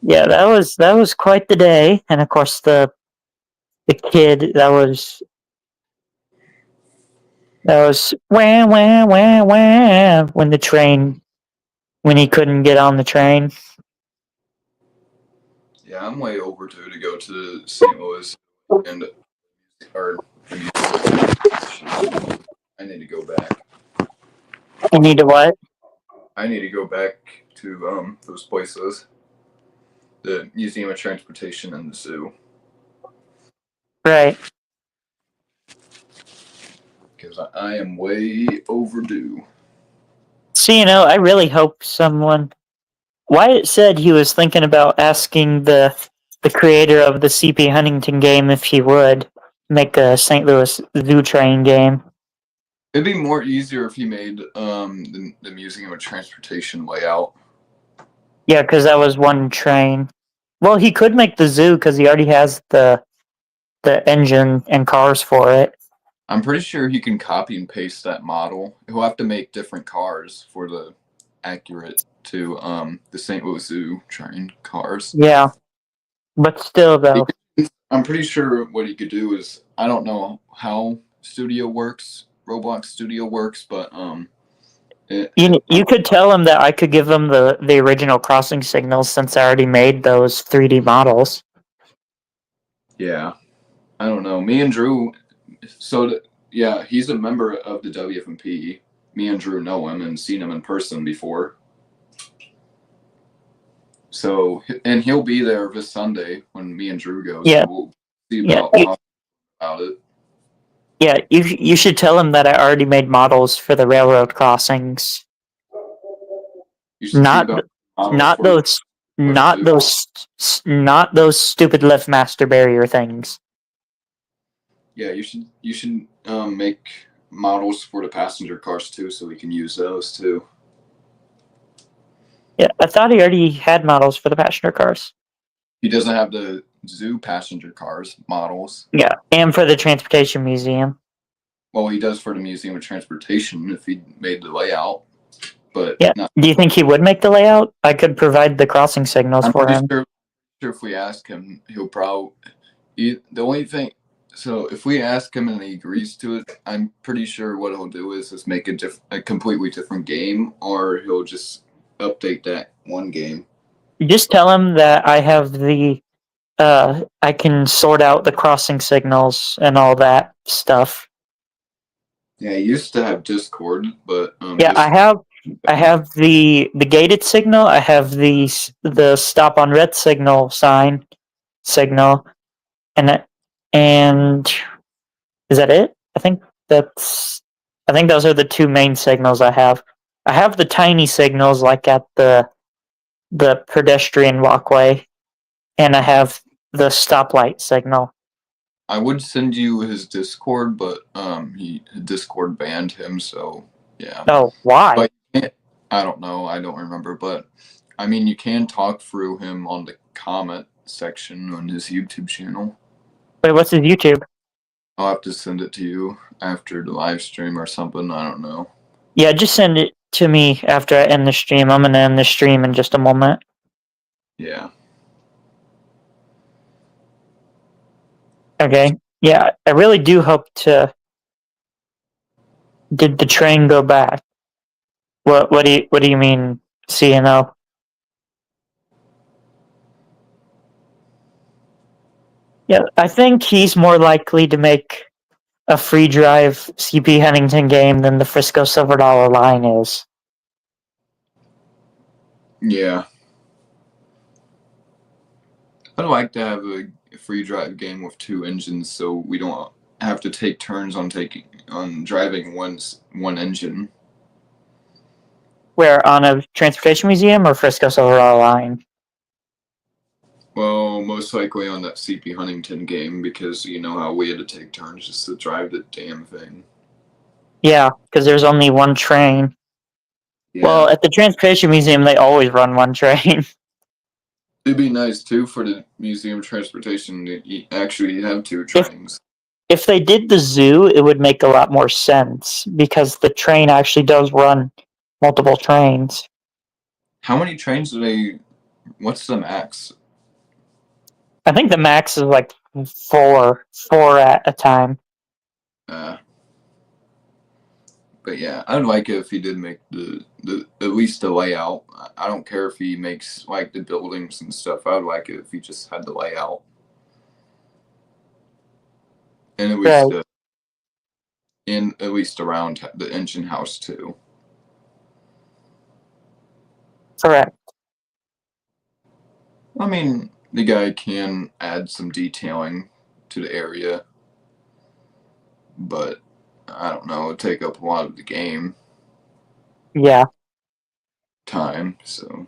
Yeah, that was quite the day, and of course the kid that was wah wah wah wah when he couldn't get on the train. Yeah, I'm way overdue to go to St. Louis and or I need to go back. You need to what? I need to go back to those places. The Museum of Transportation and the zoo. Right. Because I am way overdue. So, I really hope someone. Wyatt said he was thinking about asking the creator of the CP Huntington game if he would make a St. Louis Zoo Train game. It'd be more easier if he made the Museum of Transportation layout. Yeah, because that was one train. Well, he could make the zoo because he already has the engine and cars for it. I'm pretty sure he can copy and paste that model. He'll have to make different cars for the accurate to the St. Louis Zoo train cars. Yeah, but still, though, I'm pretty sure what he could do is, I don't know how Roblox Studio works, but you could tell him that I could give him the original crossing signals since I already made those 3D models. yeah, I don't know. Me and Drew, yeah, he's a member of the WFMP. Me and Drew know him and seen him in person before. So, and he'll be there this Sunday when me and Drew go. Yeah. So we'll see about it. Yeah, you should tell him that I already made models for the railroad crossings. You should Not those stupid lift master barrier things. Yeah, you should make models for the passenger cars too, so we can use those too. Yeah, I thought he already had models for the passenger cars. He doesn't have the zoo passenger cars models. Yeah, and for the transportation museum. Well, he does for the Museum of Transportation if he made the layout. but Yeah. not. Do you think he would make the layout? I could provide the crossing signals I'm for pretty him. sure if we ask him, he'll probably. The only thing, so if we ask him and he agrees to it, I'm pretty sure what he'll do is just make a completely different game, or he'll just update that one game. Just tell him that I have the I can sort out the crossing signals and all that stuff. Yeah, he used to have Discord, but Yeah, I have the gated signal. I have the stop on red signal, and is that it? I think those are the two main signals I have. I have the tiny signals like at the pedestrian walkway, and I have the stoplight signal. I would send you his Discord, but Discord banned him, so yeah. Oh, why? But I don't know. I don't remember, but I mean, you can talk through him on the comment section on his YouTube channel. Wait, what's his YouTube? I'll have to send it to you after the live stream or something. I don't know. Yeah, just send it to me after I end the stream. I'm gonna end the stream in just a moment. Yeah. Okay. Yeah, I really do hope to. Did the train go back? What do you mean, CNO? Yeah, I think he's more likely to make a free drive CP Huntington game than the Frisco Silver Dollar line is. Yeah. I'd like to have a free drive game with two engines, so we don't have to take turns on driving one engine. Where, on a transportation museum or Frisco Silver Dollar line? Well, most likely on that CP Huntington game, because you know how we had to take turns just to drive the damn thing. Yeah, because there's only one train. Yeah. Well, at the transportation museum, they always run one train. It'd be nice too for the museum transportation to actually have two trains. If they did the zoo, it would make a lot more sense because the train actually does run multiple trains. How many trains do they? What's the max? I think the max is like four at a time. But yeah, I'd like it if he did make the at least the layout. I don't care if he makes like the buildings and stuff. I would like it if he just had the layout, and at least Right. at least around the engine house too. Correct. I mean, the guy can add some detailing to the area, but I don't know, it'd take up a lot of the game Yeah. time, so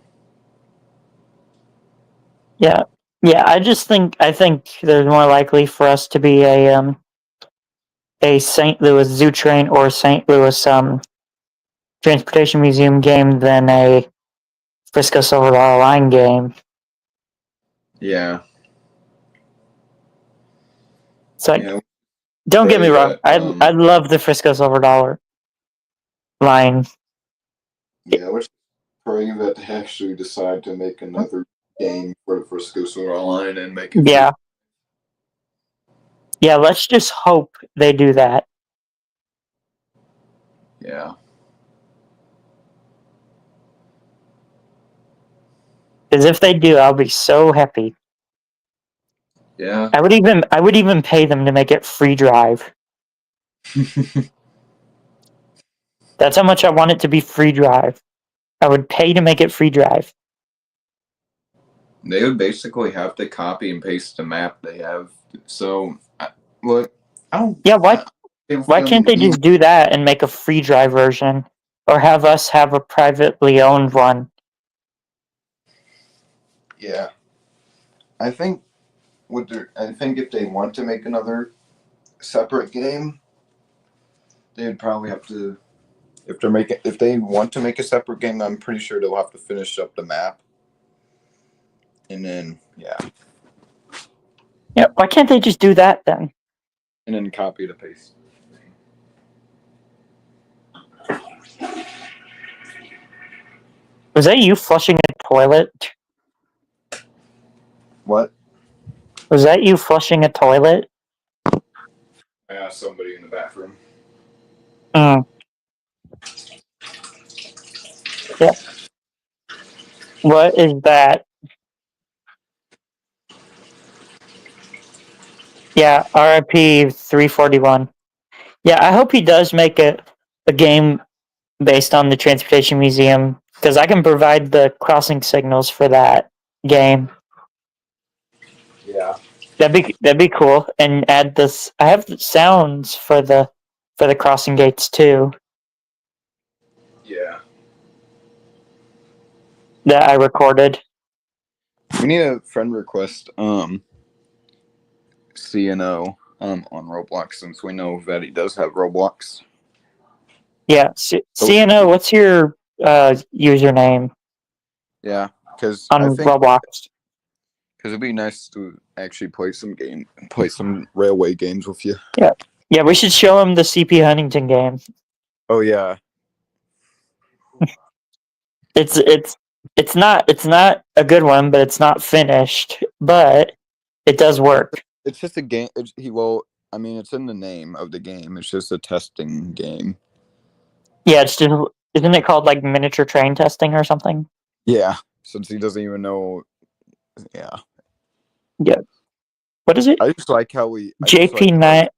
Yeah. Yeah. I think there's more likely for us to be a St. Louis Zoo train or St. Louis transportation museum game than a Frisco Silver Dollar line game. yeah. It's like, Yeah, don't get me pray wrong. that, I love the Frisco Silver Dollar line. yeah, let's pray that they actually decide to make another game for the Frisco Silver Line and make it free. Yeah. Yeah, let's just hope they do that. Yeah. Because if they do, I'll be so happy. Yeah. I would even pay them to make it free drive. That's how much I want it to be free drive. I would pay to make it free drive. They would basically have to copy and paste the map they have. So, look, I don't. Yeah, why can't they just do that and make a free drive version? Or have us have a privately owned one? Yeah. I think I think if they want to make another separate game, they'd probably have to. If they want to make a separate game, I'm pretty sure they'll have to finish up the map, and then Yeah, why can't they just do that then? and then copy to paste. Was that you flushing a toilet? What? Was that you flushing a toilet? Yeah, somebody in the bathroom. Mm. Yeah. What is that? Yeah, RIP 341. Yeah, I hope he does make a game based on the Transportation Museum, because I can provide the crossing signals for that game. Yeah. That'd be cool. And add this. I have the sounds for the crossing gates too Yeah. that I recorded. We need a friend request. CNO. On Roblox, since we know that he does have Roblox. Yeah, CNO. What's your username Yeah, because I on think Roblox? because it'd be nice to actually play some railway games with you. Yeah, we should show him the CP Huntington game. Oh yeah, It's not a good one, but it's not finished. But it does work. it's just a game. I mean, it's in the name of the game. It's just a testing game. Yeah, it's just isn't it called like miniature train testing or something? Yeah, since he doesn't even know. Yeah, Yeah. What is it? I just like how we. JP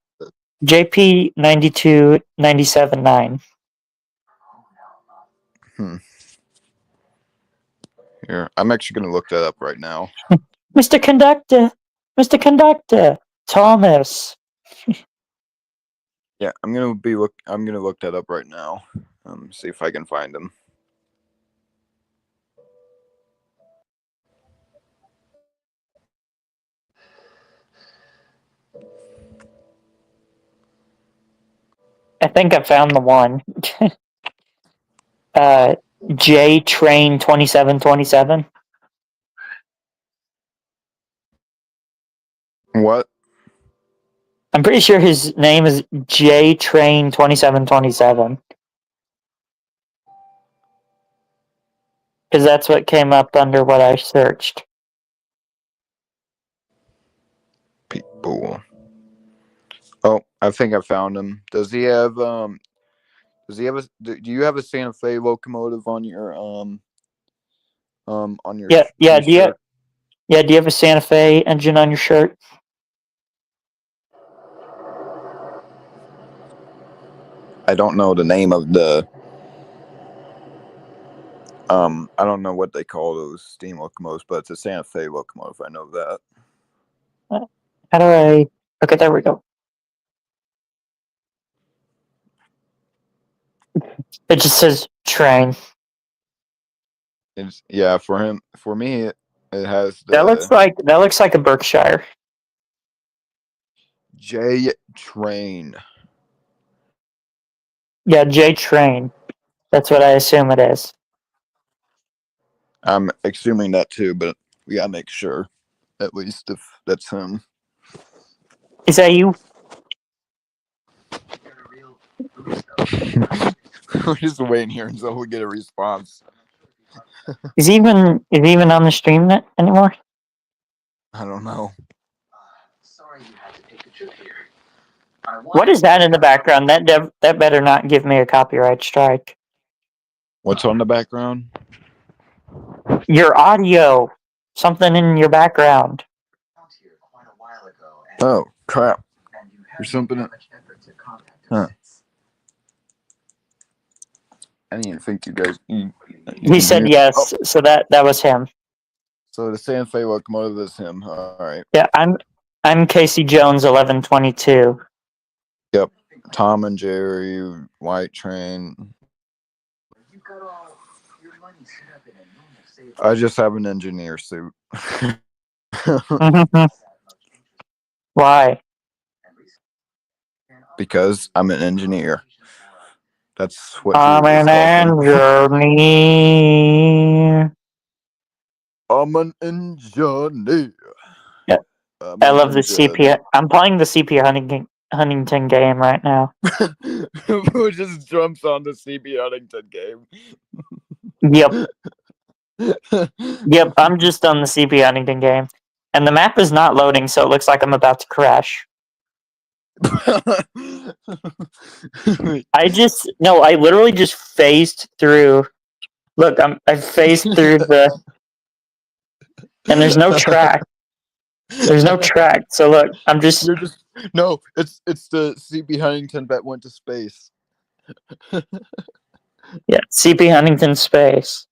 92 97 9. Here, I'm actually gonna look that up right now. Mr. Conductor, Thomas. Yeah, I'm gonna look that up right now. See if I can find him. I think I found the one. J Train 2727. What? I'm pretty sure his name is J Train 2727. Because that's what came up under what I searched. People. Oh, I think I found him. Does he have Do you have a Santa Fe locomotive on your on your Yeah, your do you shirt? do you have a Santa Fe engine on your shirt? I don't know the name of the I don't know what they call those steam locomotives, but it's a Santa Fe locomotive. I know that. How do I... Okay, there we go. It just says train. It's for me it has That looks like a Berkshire. J train. Yeah, J Train. That's what I assume it is. I'm assuming that too, but we gotta make sure at least if that's him. Is that you? We're just waiting here until we get a response. Is he even on the stream net anymore? I don't know. Sorry you had to take the trip here. What is that in the background? That better not give me a copyright strike. What's on the background? Your audio. Something in your background. Oh crap! There's something. Huh. I didn't even think you guys. He said yes, so that was him. So the Santa Fe locomotive is him. All right. Yeah, I'm Casey Jones 1122. Yep. Tom and Jerry, White Train. I just have an engineer suit. Why? Because I'm an engineer. That's what I'm he was an talking. engineer. I'm an engineer. Yeah. I love the CP. I'm playing the CP Huntington game right now. Who just jumps on the CP Huntington game? Yep. Yep, I'm just on the CP Huntington game. And the map is not loading, so it looks like I'm about to crash. I literally just phased through. Look, I phased through and there's no track. There's no track. So look, I'm just, You're just no. It's the CP Huntington that went to space. yeah, CP Huntington space.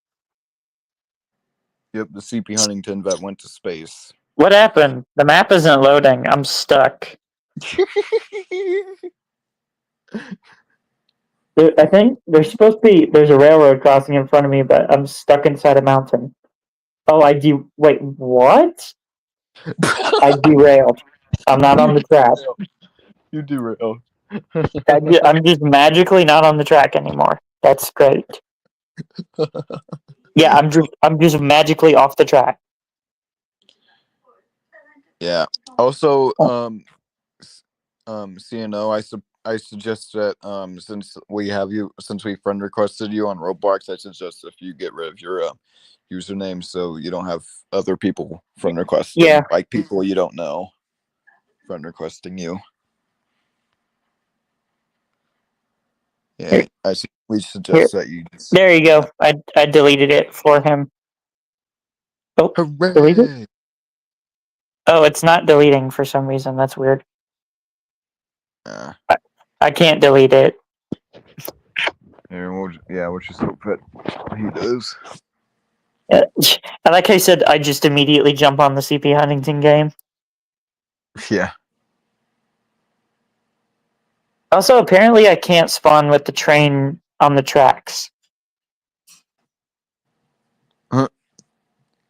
Yep, the CP Huntington that went to space. What happened? The map isn't loading. I'm stuck. I think there's a railroad crossing in front of me, but I'm stuck inside a mountain. Oh, wait, what? I derailed. I'm not on the track. You derailed. I'm just magically not on the track anymore. That's great. Yeah, I'm just magically off the track. Yeah. Also, CNO, I suggest that since we friend requested you on Roblox, I suggest if you get rid of your username so you don't have other people friend requesting, Yeah. like people you don't know friend requesting you. Yeah, we suggest that you just. There you go. I deleted it for him. Oh, delete it? Hooray! Oh, it's not deleting for some reason. That's weird. I can't delete it. And we'll just hope that he does. Like I said, I just immediately jump on the CP Huntington game. Yeah. Also, apparently I can't spawn with the train on the tracks. Huh.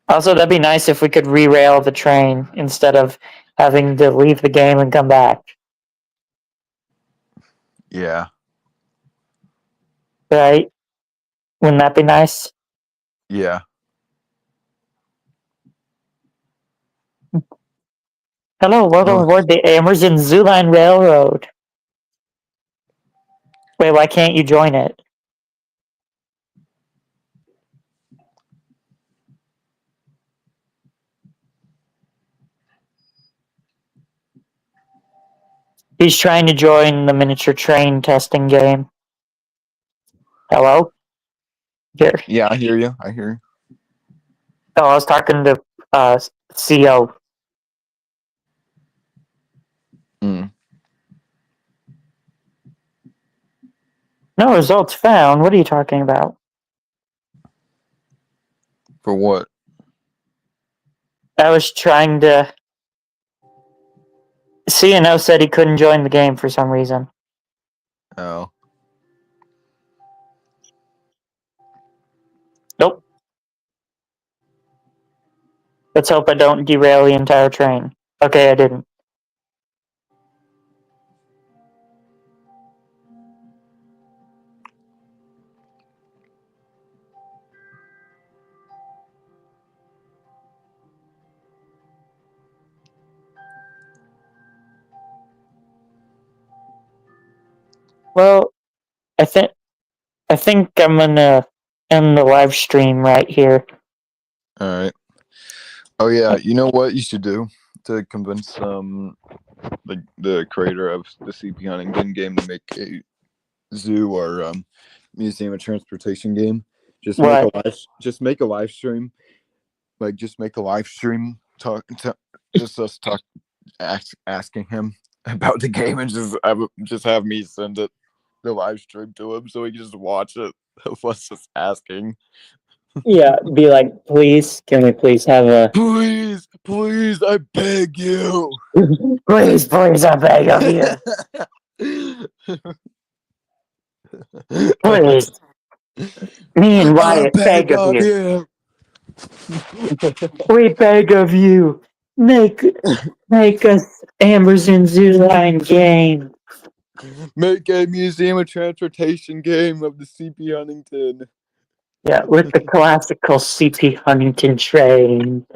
Also, that'd be nice if we could re-rail the train instead of having to leave the game and come back. Yeah. Right? Wouldn't that be nice? Yeah. Hello, welcome aboard the Amazon Zoo Line Railroad. Wait, why can't you join it? He's trying to join the miniature train testing game. Hello? Here. Yeah, I hear you. Oh, I was talking to CO. Mm. No results found. What are you talking about? For what? I was trying to... CNO said he couldn't join the game for some reason. Oh. Nope. Let's hope I don't derail the entire train. Okay, I didn't. Well, I think I'm gonna end the live stream right here. All right. Oh yeah, you know what you should do to convince the creator of the CP Huntington game to make a zoo or museum of transportation game. Just make What? a live stream. Like just make a live stream just us asking him about the game and just have me send the live stream to him so he can just watch it of us just asking. Yeah, be like, please, can we please have a... Please, I beg you. please, I beg of you. Please. Me and Wyatt beg of you. We beg of you. Make us Amazon Zoo Line game. Make a museum of transportation game of the CP Huntington. Yeah, with the classical CP Huntington train.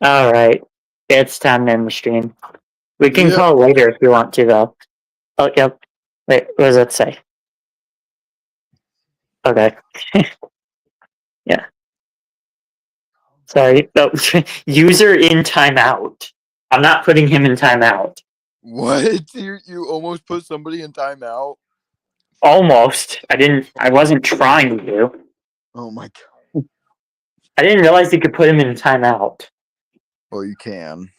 Alright. It's time to end the stream. We can call later if you want to, though. Oh, yep. Wait, what does that say? Okay. Yeah. Sorry. No. User in timeout. I'm not putting him in timeout. What? You almost put somebody in timeout? Almost. I wasn't trying to. Oh my god. I didn't realize you could put him in timeout. Well, you can.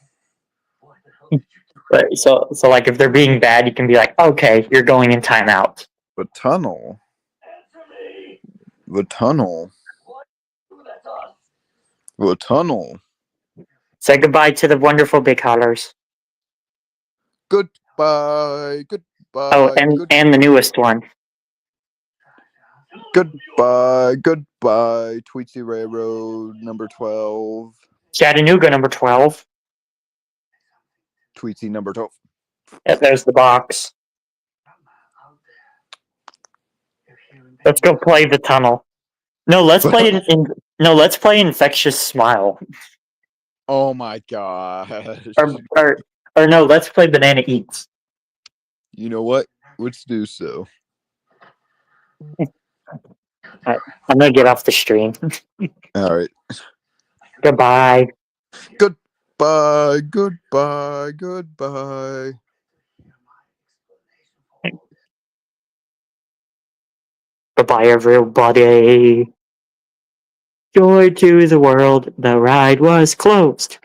Right. So like if they're being bad, you can be like, okay, you're going in timeout. The tunnel. The tunnel. The tunnel. Say goodbye to the wonderful big hollers. Goodbye. Goodbye. Oh, and the newest one. Goodbye. Goodbye. Tweetsy Railroad number 12. Chattanooga number 12. Tweetsy number 12. Yeah, there's the box. Let's go play the tunnel. No, let's play let's play Infectious Smile. Oh my gosh. Or no, let's play Banana Eats. You know what? Let's do so. I'm gonna get off the stream. All right. Goodbye. Goodbye. Goodbye. Goodbye. Goodbye, everybody. Joy to the world. The ride was closed.